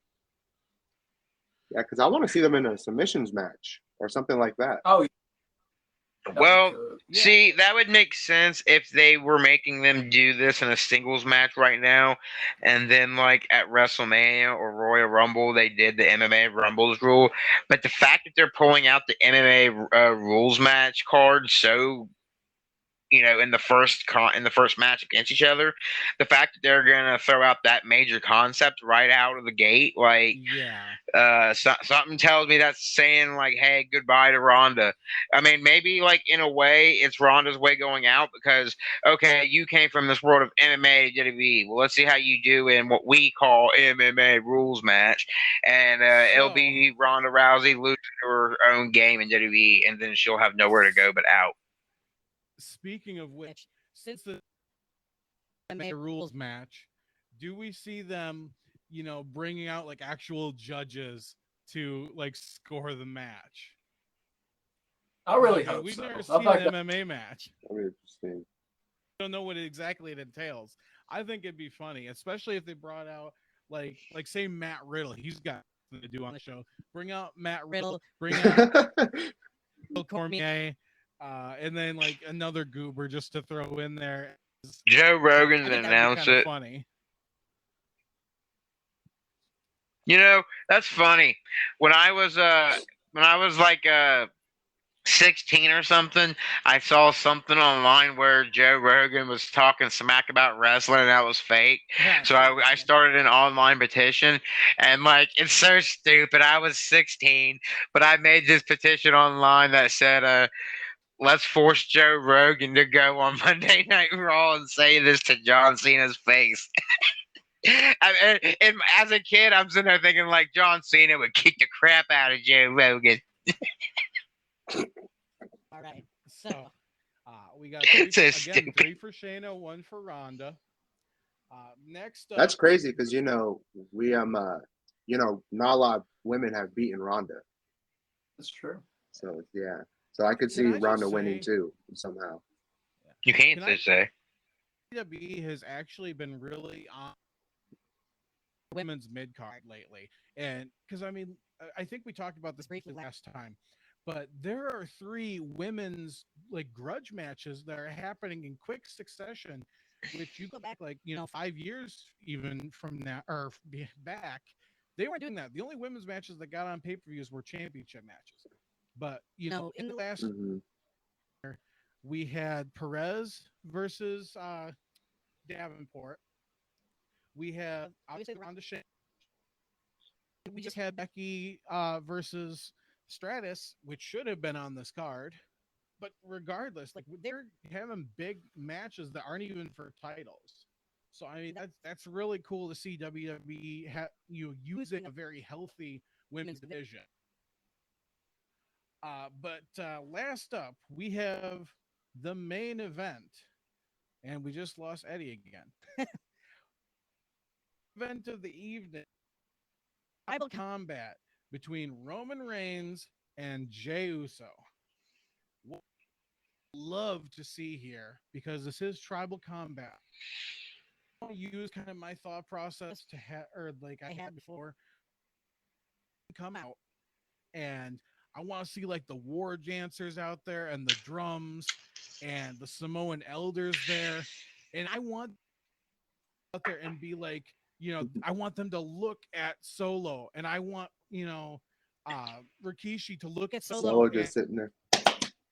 Yeah, because I want to see them in a submissions match or something like that. Oh, yeah. Well, see, that would make sense if they were making them do this in a singles match right now, and then like at WrestleMania or Royal Rumble, they did the MMA Rumbles rule. But the fact that they're pulling out the MMA rules match card so, in the first match against each other, the fact that they're gonna throw out that major concept right out of the gate, like, something tells me that's saying like, hey, goodbye to Ronda. I mean, maybe like in a way, it's Ronda's way going out because, okay, you came from this world of MMA to WWE. Well, let's see how you do in what we call MMA rules match, and it'll be Ronda Rousey losing her own game in WWE, and then she'll have nowhere to go but out. Speaking of which, since the MMA rules match, do we see them, bringing out, like, actual judges to, like, score the match? I really But, hope we've so. never I seen thought an MMA match. Very interesting. Don't know what exactly it entails. I think it'd be funny, especially if they brought out like say Matt Riddle. He's got something to do on the show. Bring out Matt Riddle. Bring out Bill Cormier, and then like another goober just to throw in there. Joe Rogan I think that'd be announced kind of it. funny. You know, that's funny. When I was like 16 or something, I saw something online where Joe Rogan was talking smack about wrestling and that was fake. So I started an online petition, and like, it's so stupid. I was 16, but I made this petition online that said, let's force Joe Rogan to go on Monday Night Raw and say this to John Cena's face. And as a kid, I'm sitting there thinking like John Cena would kick the crap out of Joe Rogan. All right. So, we got three So again, stupid. 3 for Shayna, 1 for Ronda. Next up, That's crazy because we not a lot of women have beaten Ronda. That's true. So yeah. So I could see Can I just Ronda winning say- too somehow. You can't Can I- just say. WWE has actually been really on women's mid card lately, and because I mean, I think we talked about this briefly last time, but there are 3 women's like grudge matches that are happening in quick succession, which you go back like 5 years even from now or back, they weren't doing that. The only women's matches that got on pay-per-views were championship matches, but in the last Mhm. we had Perez versus Davenport. We had obviously Ronda Shane. We just had Becky versus Stratus, which should have been on this card. But regardless, like they're having big matches that aren't even for titles. So I mean that's really cool to see WWE using a very healthy women's division. But last up, we have the main event, and we just lost Eddie again. Event of the evening: tribal combat between Roman Reigns and Jey Uso. What I love to see here, because this is tribal combat. I want to use kind of my thought process to like I had before, come out, and I want to see like the war dancers out there and the drums and the Samoan elders there, and I want out there and be like, I want them to look at Solo, and I want Rikishi to look at Solo, Solo just sitting there.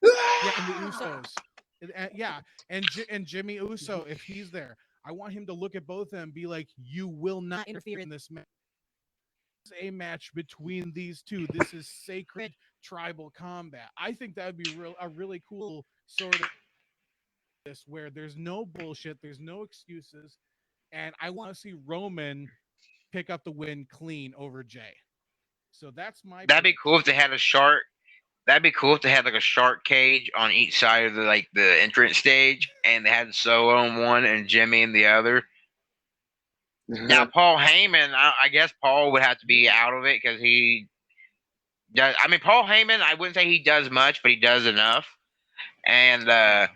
yeah, and the Usos, and Jimmy Uso, if he's there, I want him to look at both of them and be like, you will not interfere in this match. This is a match between these two. This is sacred tribal combat. I think that would be a really cool sort of this where there's no bullshit, there's no excuses, and I want to see Roman pick up the win clean over Jey. So that's my. That'd be cool if they had a shark. That'd be cool if they had like a shark cage on each side of the entrance stage, and they had Solo on one and Jimmy in the other. Now Paul Heyman, I guess Paul would have to be out of it because he does. I mean, Paul Heyman, I wouldn't say he does much, but he does enough. And I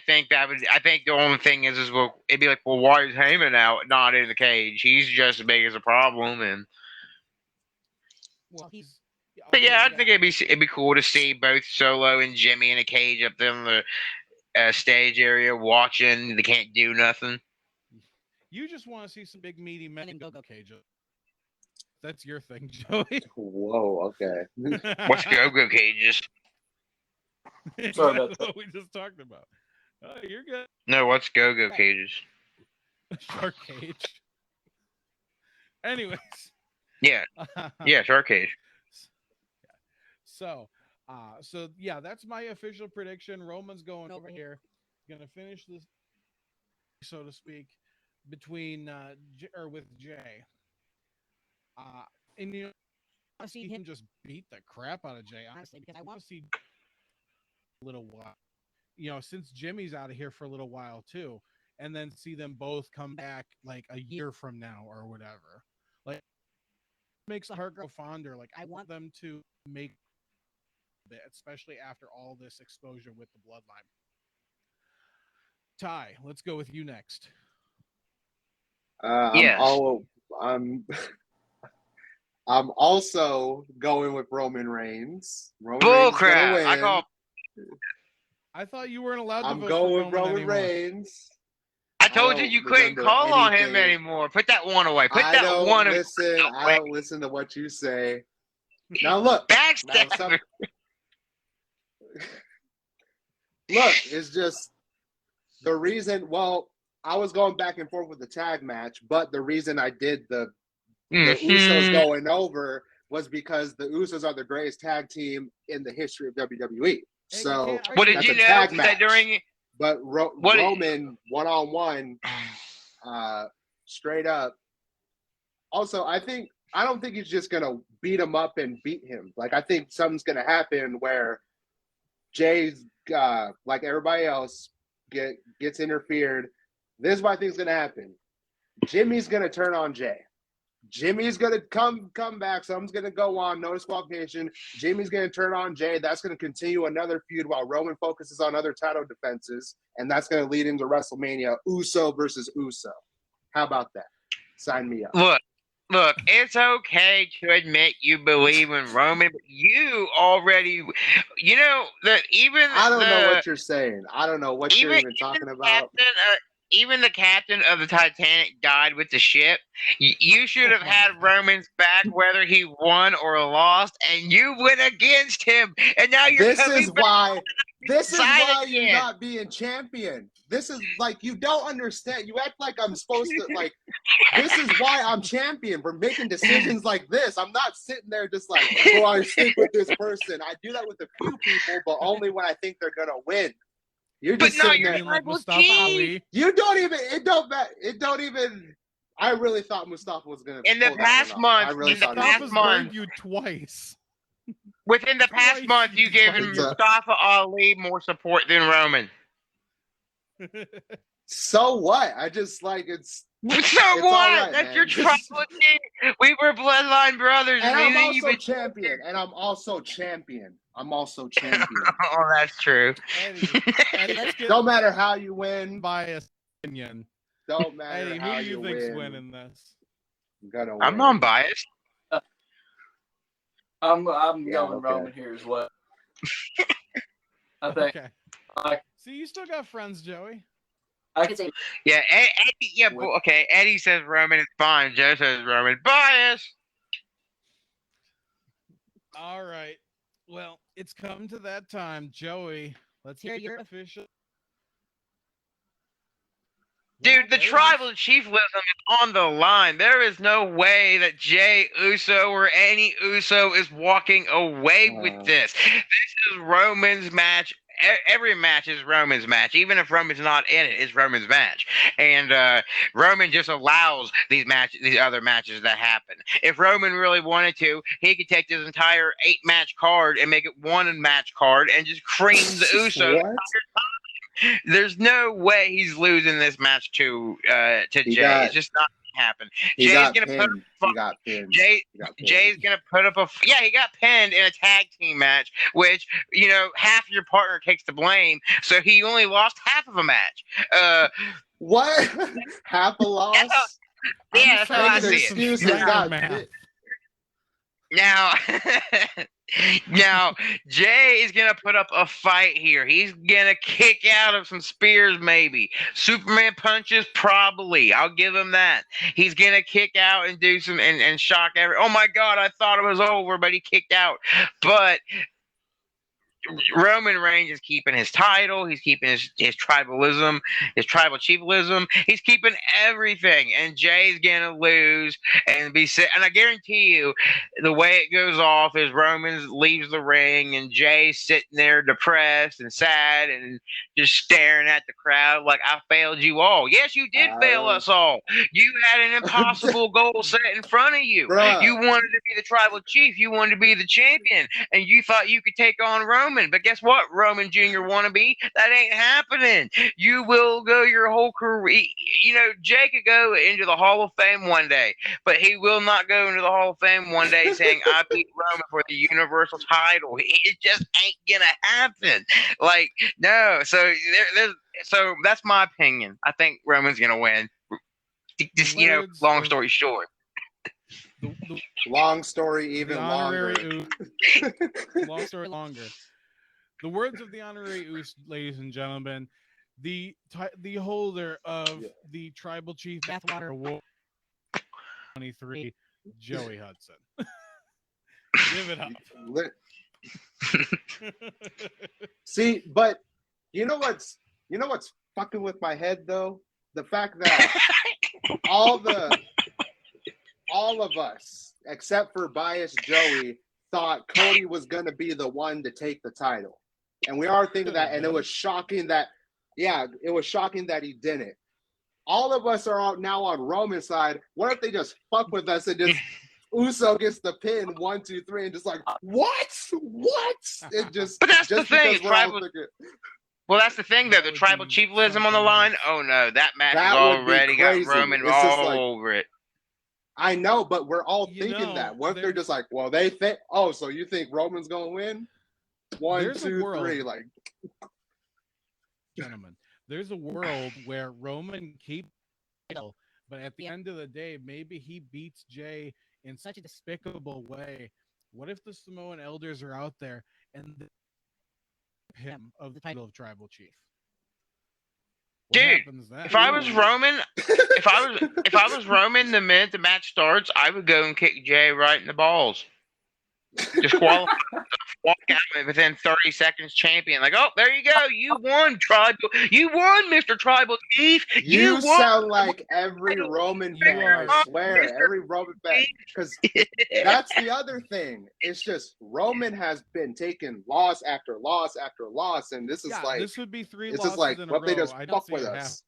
think the only thing is well, it'd be like, well, why is Heyman out, not in the cage? He's just as big as a problem. And well, he's. but yeah, I think it'd be cool to see both Solo and Jimmy in a cage up there in the stage area watching. They can't do nothing. You just want to see some big meaty men in go-go cages. That's your thing, Joey. Whoa, okay. What's go-go cages? Sorry about That's what we just talked about. Oh, you're good. No, what's go-go cages? Shark cage. Anyways. Yeah. Yeah, shark cage. So yeah, that's my official prediction. Roman's going over here, gonna finish this, so to speak, between with Jey. And I want to see him just beat the crap out of Jey, honestly, because I want to see a little while. Since Jimmy's out of here for a little while too, and then see them both come back like a year from now or whatever. Like, makes the heart grow fonder. Like, I want them to make bit, especially after all this exposure with the bloodline. Ty, let's go with you next. Yes. I'm I'm also going with Roman Reigns. Roman Reigns is gonna Bullcrap. win. I thought you weren't allowed to I'm vote going for with Roman Roman anymore. Reigns. I told you don't you couldn't remember call on him anything. anymore. Put that one away. Put I that don't one listen. away. I don't listen to what you say. Now look. Backstabber. Look, it's just the reason. Well, I was going back and forth with the tag match, but the reason I did the Usos going over was because the Usos are the greatest tag team in the history of WWE. So What did that's you a know tag that match. during? But Roman one-on-one, straight up. Also, I don't think he's just gonna beat him up and beat him. Like, I think something's gonna happen where Jay's like everybody else gets interfered. This is what I think is gonna happen. Jimmy's gonna turn on Jay. Jimmy's gonna come back. Something's gonna go on. No disqualification. Jimmy's gonna turn on Jay. That's gonna continue another feud while Roman focuses on other title defenses, and that's gonna lead into WrestleMania. Uso versus Uso. How about that? Sign me up. Look, it's okay to admit you believe in Roman, but you already, you know that even I don't know what you're saying. I don't know what you're even talking about. Even the captain of the Titanic died with the ship. You should have had Roman's back whether he won or lost, and you went against him. And now you're This is why you're again. not being champion. This is like, you don't understand. You act like I'm supposed to, like, this is why I'm champion, for making decisions like this. I'm not sitting there just like, oh, I stick with this person. I do that with a few people, but only when I think they're gonna win. You're just sitting there like Mustafa Ali. You don't even. It don't even. I really thought Mustafa was gonna. In the past month, Mustafa's burned you twice. Within the past month, you gave Mustafa Ali more support than Roman. So what? I just like it's. So it's what? right, That's man. your tribal team. We were bloodline brothers. And I'm also champion. And I'm also champion. Oh, that's true. Eddie, don't matter how you win. Biased opinion. Don't matter Eddie, how who do you think's win. winning this? I'm non-biased. I'm going Roman here as well. I think. Okay. See, you still got friends, Joey. I can say. Yeah, Eddie. Yeah, okay. Eddie says Roman is fine. Joe says Roman bias. All right. Well, it's come to that time, Joey. Let's hear your official. Dude, the tribal chiefism is on the line. There is no way that Jay Uso or any Uso is walking away with this. This is Roman's match. Every match is Roman's match. Even if Roman's not in it, it's Roman's match. And Roman just allows these other matches to happen. If Roman really wanted to, he could take this entire 8-match card and make it one match card and just cream the Usos. There's no way he's losing this match to Jay. It's just not gonna happen. Jay's gonna put up a he got pinned in a tag team match, which half your partner takes the blame. So he only lost half of a match. What? Half a loss? Yeah, that's how I see it. Now, Jay is going to put up a fight here. He's going to kick out of some spears, maybe. Superman punches, probably. I'll give him that. He's going to kick out and do some and shock oh my God, I thought it was over, but he kicked out. But Roman Reigns is keeping his title. He's keeping his tribalism, his tribal chiefism. He's keeping everything. And Jay's going to lose and be sick. And I guarantee you, the way it goes off is Roman leaves the ring and Jay's sitting there depressed and sad and just staring at the crowd like, I failed you all. Yes, you did fail us all. You had an impossible goal set in front of you. You wanted to be the tribal chief. You wanted to be the champion. And you thought you could take on Roman. Roman. But guess what, Roman Jr. wannabe? That ain't happening. You will go your whole career. You know, Jay could go into the Hall of Fame one day, but he will not go into the Hall of Fame one day saying, I beat Roman for the Universal title. It just ain't going to happen. Like, no. So that's my opinion. I think Roman's going to win. Just, you know, long story short. The long story even longer. Long story longer. The words of the honorary Oos, ladies and gentlemen, the holder of the Tribal Chief Bathwater Award 23, Joey Hudson. Give it up. See, but you know what's fucking with my head though? The fact that all of us, except for biased Joey, thought Cody was gonna be the one to take the title. And we are thinking that, and it was shocking that he didn't. All of us are out now on Roman's side. What if they just fuck with us and just Uso gets the pin 1, 2, 3, and just like what? It just. But that's just the thing. Well, that's the thing, though. The tribal chiefism on the line. Oh no, that match has already got Roman all over it. I know, but we're all thinking that. What if they're just like, well, they think, oh, so you think Roman's gonna win? 1, 2, 3, like. Gentlemen, there's a world where Roman keeps the title, but at the end of the day, maybe he beats Jay in such a despicable way. What if the Samoan elders are out there and him of the title of tribal chief? Dude, if I was Roman, if I was Roman, the minute the match starts, I would go and kick Jay right in the balls. Disqualify. Walk out within 30 seconds, champion. Like, oh, there you go. You won, tribal. You won, Mr. Tribal Chief. You won. Sound like every Roman fan. I swear, every Roman fan. Because that's the other thing. It's just Roman has been taking loss after loss after loss, and this is like this would be 3 losses. This is like in a what row. they just I fuck with us.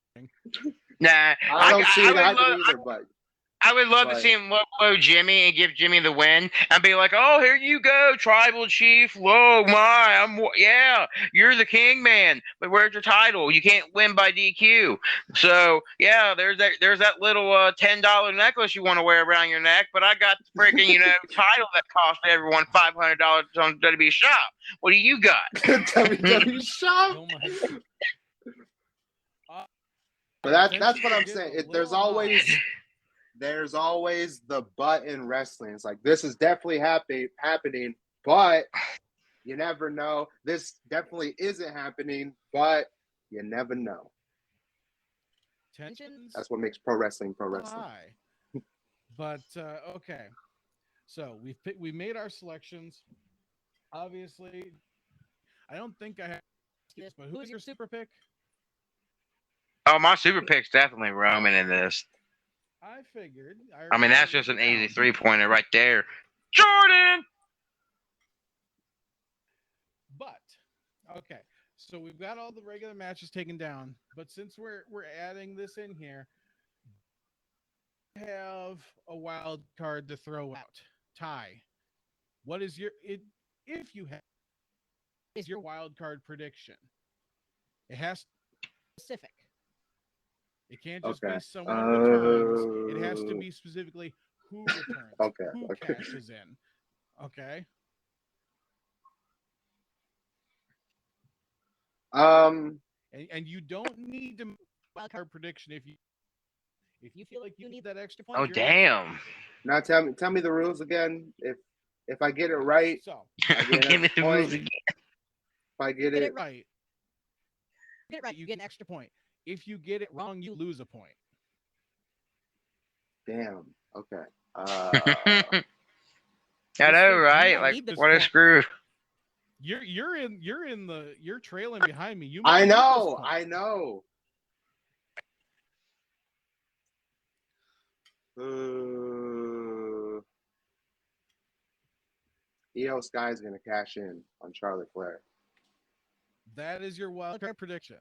Nah, I don't see it happening either, but. I would love to see him low Jimmy and give Jimmy the win and be like, "Oh, here you go, Tribal Chief. Whoa, you're the king, man. But where's your title? You can't win by DQ. So yeah, there's that little $10 necklace you want to wear around your neck. But I got the freaking title that cost everyone $500 on WWE Shop. What do you got? WWE Shop. Oh my. But that's what I'm saying. There's always the but in wrestling. It's like, this is definitely happening, but you never know. This definitely isn't happening, but you never know. Tensions. That's what makes pro wrestling. High. But okay, so we made our selections. Obviously, I don't think I have this, but who is your super pick? Oh, my super pick's definitely Roman in this. I figured. I mean, that's just an easy 3-pointer right there. Jordan! But, okay. So we've got all the regular matches taken down. But since we're adding this in here, have a wild card to throw out. Ty, what is if you have, is your wild card prediction? It has to be specific. It can't just be someone returns. It has to be specifically who returns, who cashes in. Okay. And you don't need to make a wild card prediction if you feel like you need that extra point. Oh damn! Now tell me the rules again. If I get it right, so give me the rules again. If I get it right, you get an extra point. If you get it wrong, you lose a point. Damn. Okay. I know, right? Like, what a screw. You're trailing behind me. I know. Io Sky is going to cash in on Charlotte Flair. That is your wild card prediction.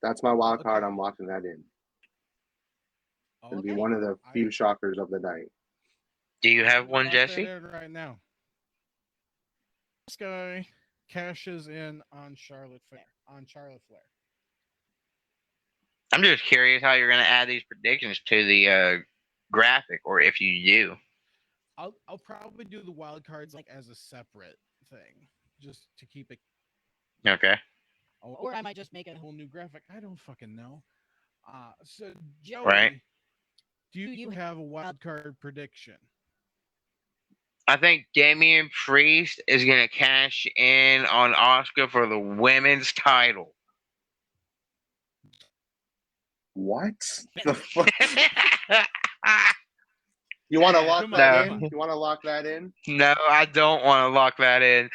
That's my wild card. I'm locking that in. It'll be one of the few shockers of the night. Do you have one, Jesse? Right now. Sky. cashes in on Charlotte Flair. I'm just curious how you're going to add these predictions to the graphic, or if you do. I'll probably do the wild cards like as a separate thing, just to keep it. Okay. Or I might just make A a whole new graphic. I don't fucking know. So Joey, Right. do you have a wild card prediction? I think Damian Priest is going to cash in on Asuka for the women's title. What the fuck? You want to lock Come that on. in? You want to lock that in? No, I don't want to lock that in.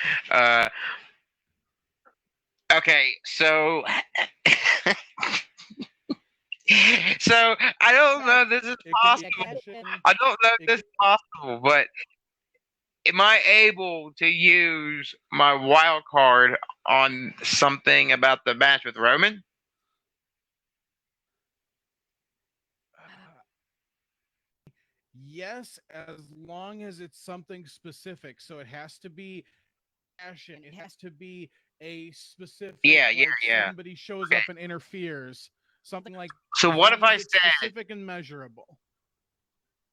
Okay, so so I don't know if this is It possible. could be a cash in. I don't know if this is possible, but am I able to use my wild card on something about the match with Roman? Yes, as long as it's something specific. So it has to be cashing. It has to be a specific. Yeah. Somebody shows Okay. up and interferes. Something like. So as what long if I as it's said? specific and measurable?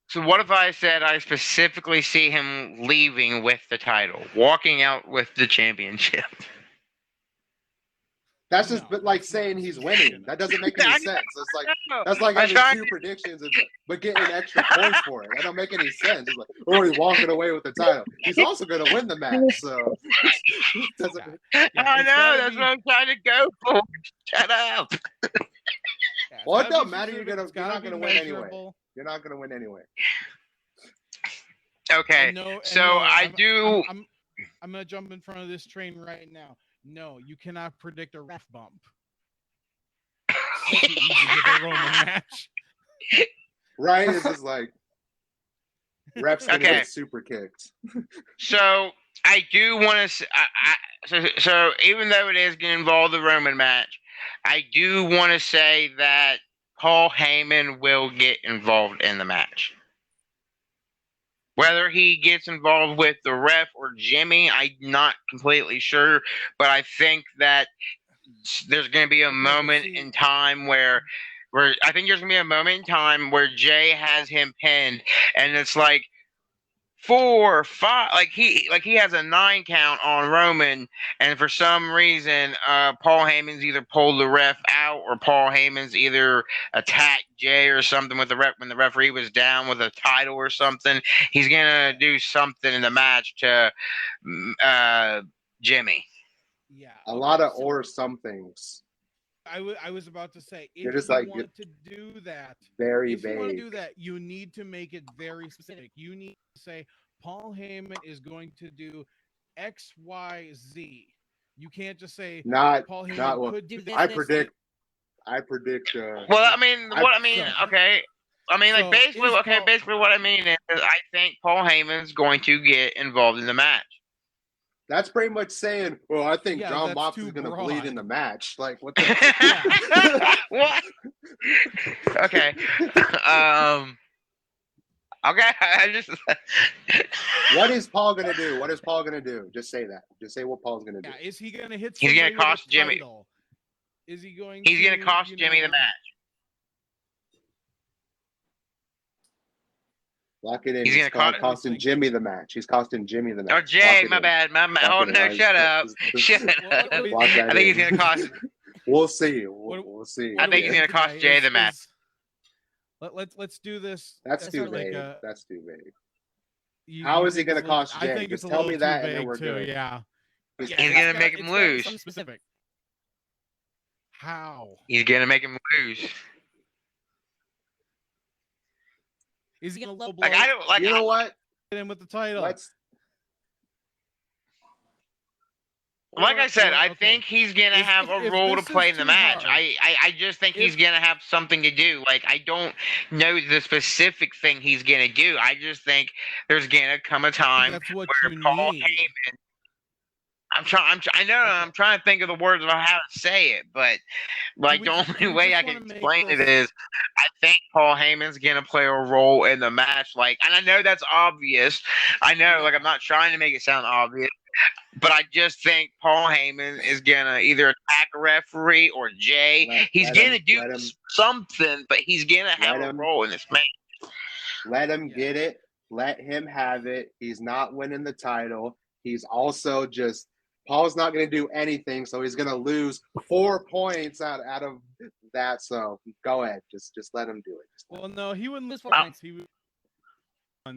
So what if I said I specifically see him leaving with the title, walking out with the championship? That's just No, like that's saying not he's specific winning. enough. That doesn't make any sense. It's like that's like I'm having trying two predictions, but getting extra points for it. That don't make any sense. It's like, oh, he's walking away with the title. He's also going to win the match. So it doesn't. Yeah, I it's know, gotta that's be- what I'm trying to go for. Shut up. Yeah, it's Well, it gotta don't be matter. specific, it's You're gotta not be going to win anyway. measurable. You're not going to win anyway. Okay, And no, I do. I'm gonna jump in front of this train right now. No, you cannot predict a ref bump. It's too easy with a Roman match. Right? It's just like refs going to Okay. get super kicked. So I do want to. So even though it is going to involve the Roman match, I do want to say that Paul Heyman will get involved in the match. Whether he gets involved with the ref or Jimmy, I'm not completely sure, but I think that there's going to be a Okay, moment see- in time where I think there's going to be a moment in time where Jay has him pinned, and it's like 4, 5, like he has a 9 count on Roman, and for some reason, Paul Heyman's either pulled the ref out, or Paul Heyman's either attacked Jay or something with the ref when the referee was down with a title or something. He's gonna do something in the match to Jimmy. Yeah, A lot of so or somethings. I was about to say, if You're just you like- want to do that, Very if you want to vague. do that, you need to make it very specific. You need to say Paul Heyman is going to do X, Y, Z. You can't just say Not Paul Heyman not what could do this. I this, predict. Well, I mean, so- okay. I mean, like so basically, is okay. Paul- Basically, what I mean is, I think Paul Heyman's going to get involved in the match. That's pretty much saying, well, I think Yeah, John that's Moxley's too going to broad. bleed in the match. Like, what the? What? Okay. Okay. I just. What is Paul going to do? What is Paul going to do? Just say that. Just say what Paul's going to do. Yeah, is he going to hit? He's gonna somebody with a cost Jimmy- title? Is he going? He's going to cost you Jimmy know- the match. Lock it in. He's gonna cost- costing Jimmy the match. He's costing Jimmy the match. Oh, Jay, Lock it my in. bad. Lock Oh it in. no! Shut up! Shut Well, up! what- Lock that I think in. he's gonna cost. We'll see. What- We'll see. I think he's gonna cost Jay the match. Let's do this. That's as too sort of vague. like a- That's too vague. you- How you is he think gonna it's a little- cost I Jay? think Just it's a tell little me too that, and then vague, we're too, good. Yeah. He's Yeah, gonna it's make got- him it's gotta be lose. something specific. How He's gonna make him lose. is he gonna low blow Like I don't like. You know what? him with the title? Let's. Like I said, I okay. think he's gonna If- have a if role to this is play in the too match. hard- I just think he's If- gonna have something to do. Like I don't know the specific thing he's gonna do. I just think there's gonna come a time that's what where you Paul need. Heyman. I'm trying to think of the words about how to say it, but like the only way I can explain it is I think Paul Heyman's gonna play a role in the match. Like, and I know that's obvious. I know, like, I'm not trying to make it sound obvious, but I just think Paul Heyman is gonna either attack a referee or Jay. He's gonna do something, but he's gonna have a role in this match. Let him get it. Let him have it. He's not winning the title. He's also just Paul's not going to do anything, so he's going to lose 4 points out of that. So go ahead, just let him do it. Well, no, he wouldn't lose 4 points. He would.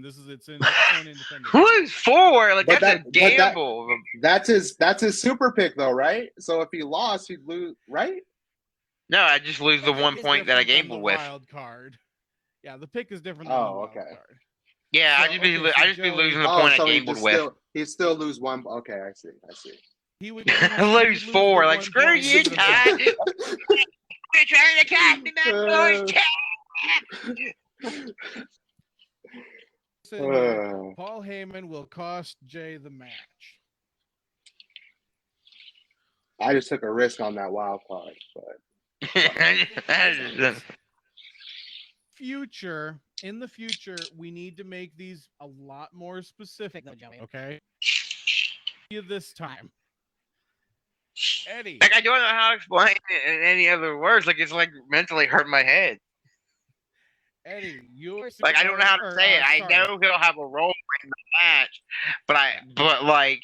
This is its own independent. Lose 4, like that's a gamble. That's his super pick, though, right? So if he lost, he'd lose, right? No, I just lose the 1 point that I gambled with. Wild card. Yeah, the pick is different. Oh, okay. Card. Yeah, So, I just be losing the point I gambled with. He'd still lose 1. Okay, I see. He would lose 4. Like, screw you, Ty. You're trying to catch me, man. Paul Heyman will cost Jay the match. I just took a risk on that wild card, but in the future, we need to make these a lot more specific, though, Joey. Okay. This time, Eddie. Like, I don't know how to explain it in any other words. Like, it's like mentally hurt my head. Eddie, you're like, I don't know how to say it. I know he'll have a role in the match, but like,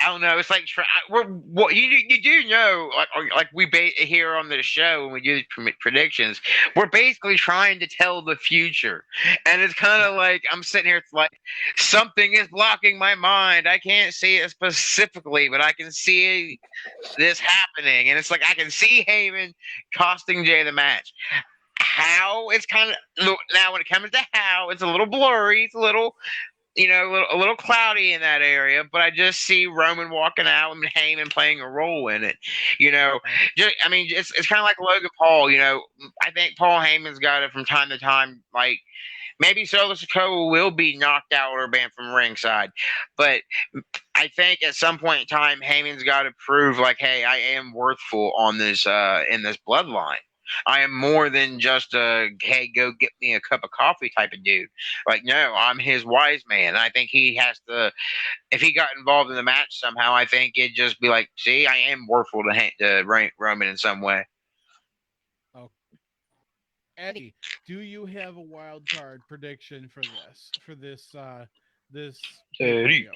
I don't know. It's like you do know, like we here on the show when we do these predictions, we're basically trying to tell the future, and it's kind of like I'm sitting here, it's like something is blocking my mind. I can't see it specifically, but I can see this happening, and it's like I can see Heyman costing Jay the match. How it's kind of now when it comes to how it's a little blurry, it's a little. A little cloudy in that area, but I just see Roman walking out and Heyman playing a role in it. It's kind of like Logan Paul. I think Paul Heyman's got it from time to time. Like maybe Solo Sikoa will be knocked out or banned from ringside, but I think at some point in time, Heyman's got to prove like, hey, I am worthful on this in this bloodline. I am more than just a, hey, go get me a cup of coffee type of dude. Like, no, I'm his wise man. I think he has to, if he got involved in the match somehow, I think it'd just be like, see, I am worthful to Roman in some way. Okay. Eddie, do you have a wild card prediction for this? Eddie.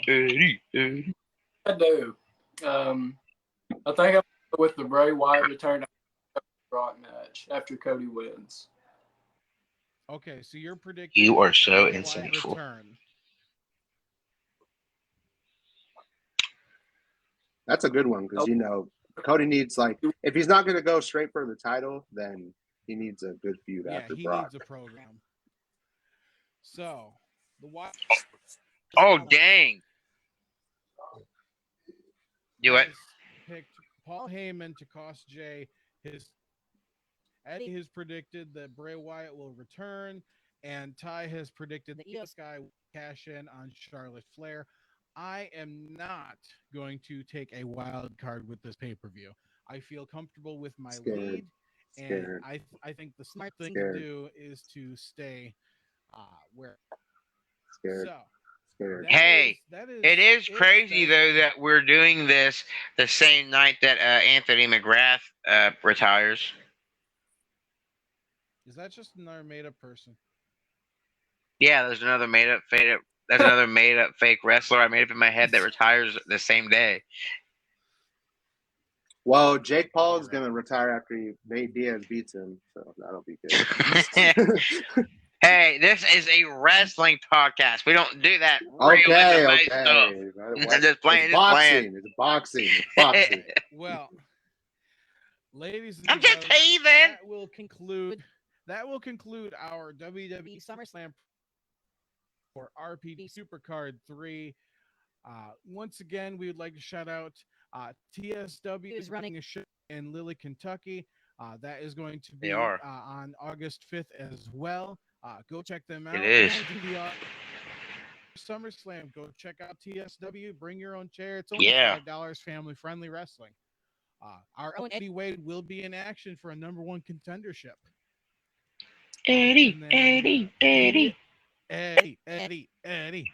I do. I think I'm with the Bray Wyatt return. Rock match after Cody wins. Okay, so you're predicting you are so insightful. That's a good one because Cody needs if he's not going to go straight for the title, then he needs a good feud after Brock. He needs a program. So the Wyatt. Oh dang! Do it. Picked Paul Heyman to cost Jay his. Eddie has predicted that Bray Wyatt will return, and Ty has predicted that Io Sky will cash in on Charlotte Flair. I am not going to take a wild card with this pay-per-view. I feel comfortable with my lead, and I think the smart thing to do is to stay where. Scared. So, hey, it is crazy though that we're doing this the same night that Anthony McGrath retires. Is that just another made-up person? Yeah, there's another made-up fake wrestler I made up in my head that retires the same day. Well, Jake Paul is going to retire after Nate Diaz beats him, so that'll be good. Hey, this is a wrestling podcast. We don't do that real stuff. I'm just playing. It's boxing. Well, ladies and I'm gentlemen, just heathen. That will conclude our WWE SummerSlam for RPD SuperCard 3. Once again, we would like to shout out TSW is running a show in Lilly, Kentucky. That is going to be on August 5th as well. Go check them out. It is. SummerSlam. Go check out TSW. Bring your own chair. It's only Yeah. $5. Family friendly wrestling. Our own Eddie Wade will be in action for a #1 contendership. Eddie, And then, Eddie, Eddie. Eddie.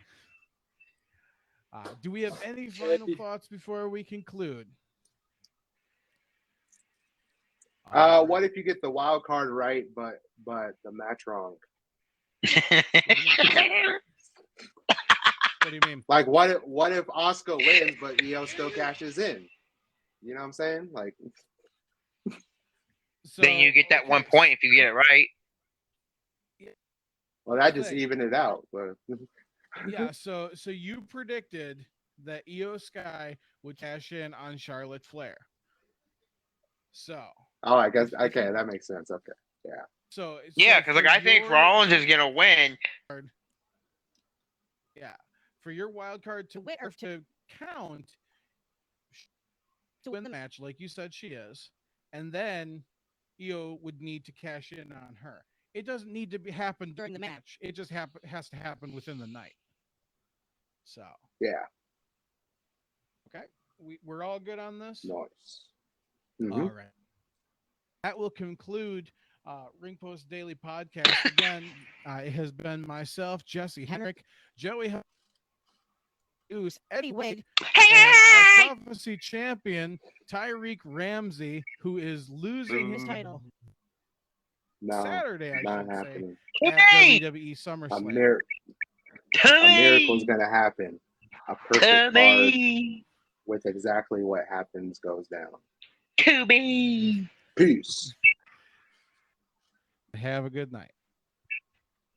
Do we have any final thoughts before we conclude? What if you get the wild card right, but the match wrong? What do you mean? Like, what if Oscar wins, but EO still cashes in? You know what I'm saying? Like, So, Then you get that 1 point if you get it right. well, that just evened it out. But yeah, so you predicted that Io Sky would cash in on Charlotte Flair. So. oh, I guess okay, that makes sense. Okay, yeah. So Yeah, because like I think Rollins is gonna win. Yeah, for your wild card to win or to count to win the match, like you said, she is, and then Io would need to cash in on her. It doesn't need to happen during the match. It just has to happen within the night. So yeah, okay, we're all good on this. nice. All right, that will conclude Ring Post Daily Podcast. Again, it has been myself, Jesse Henrik, Joey Hughes, Eddie Wade, and our prophecy champion, Tyreek Ramsey, who is losing his title Saturday, I not should happening. say, at WWE SummerSlam. A miracle's gonna happen. A perfect card with exactly what happens goes down. Kubi. Peace. Have a good night.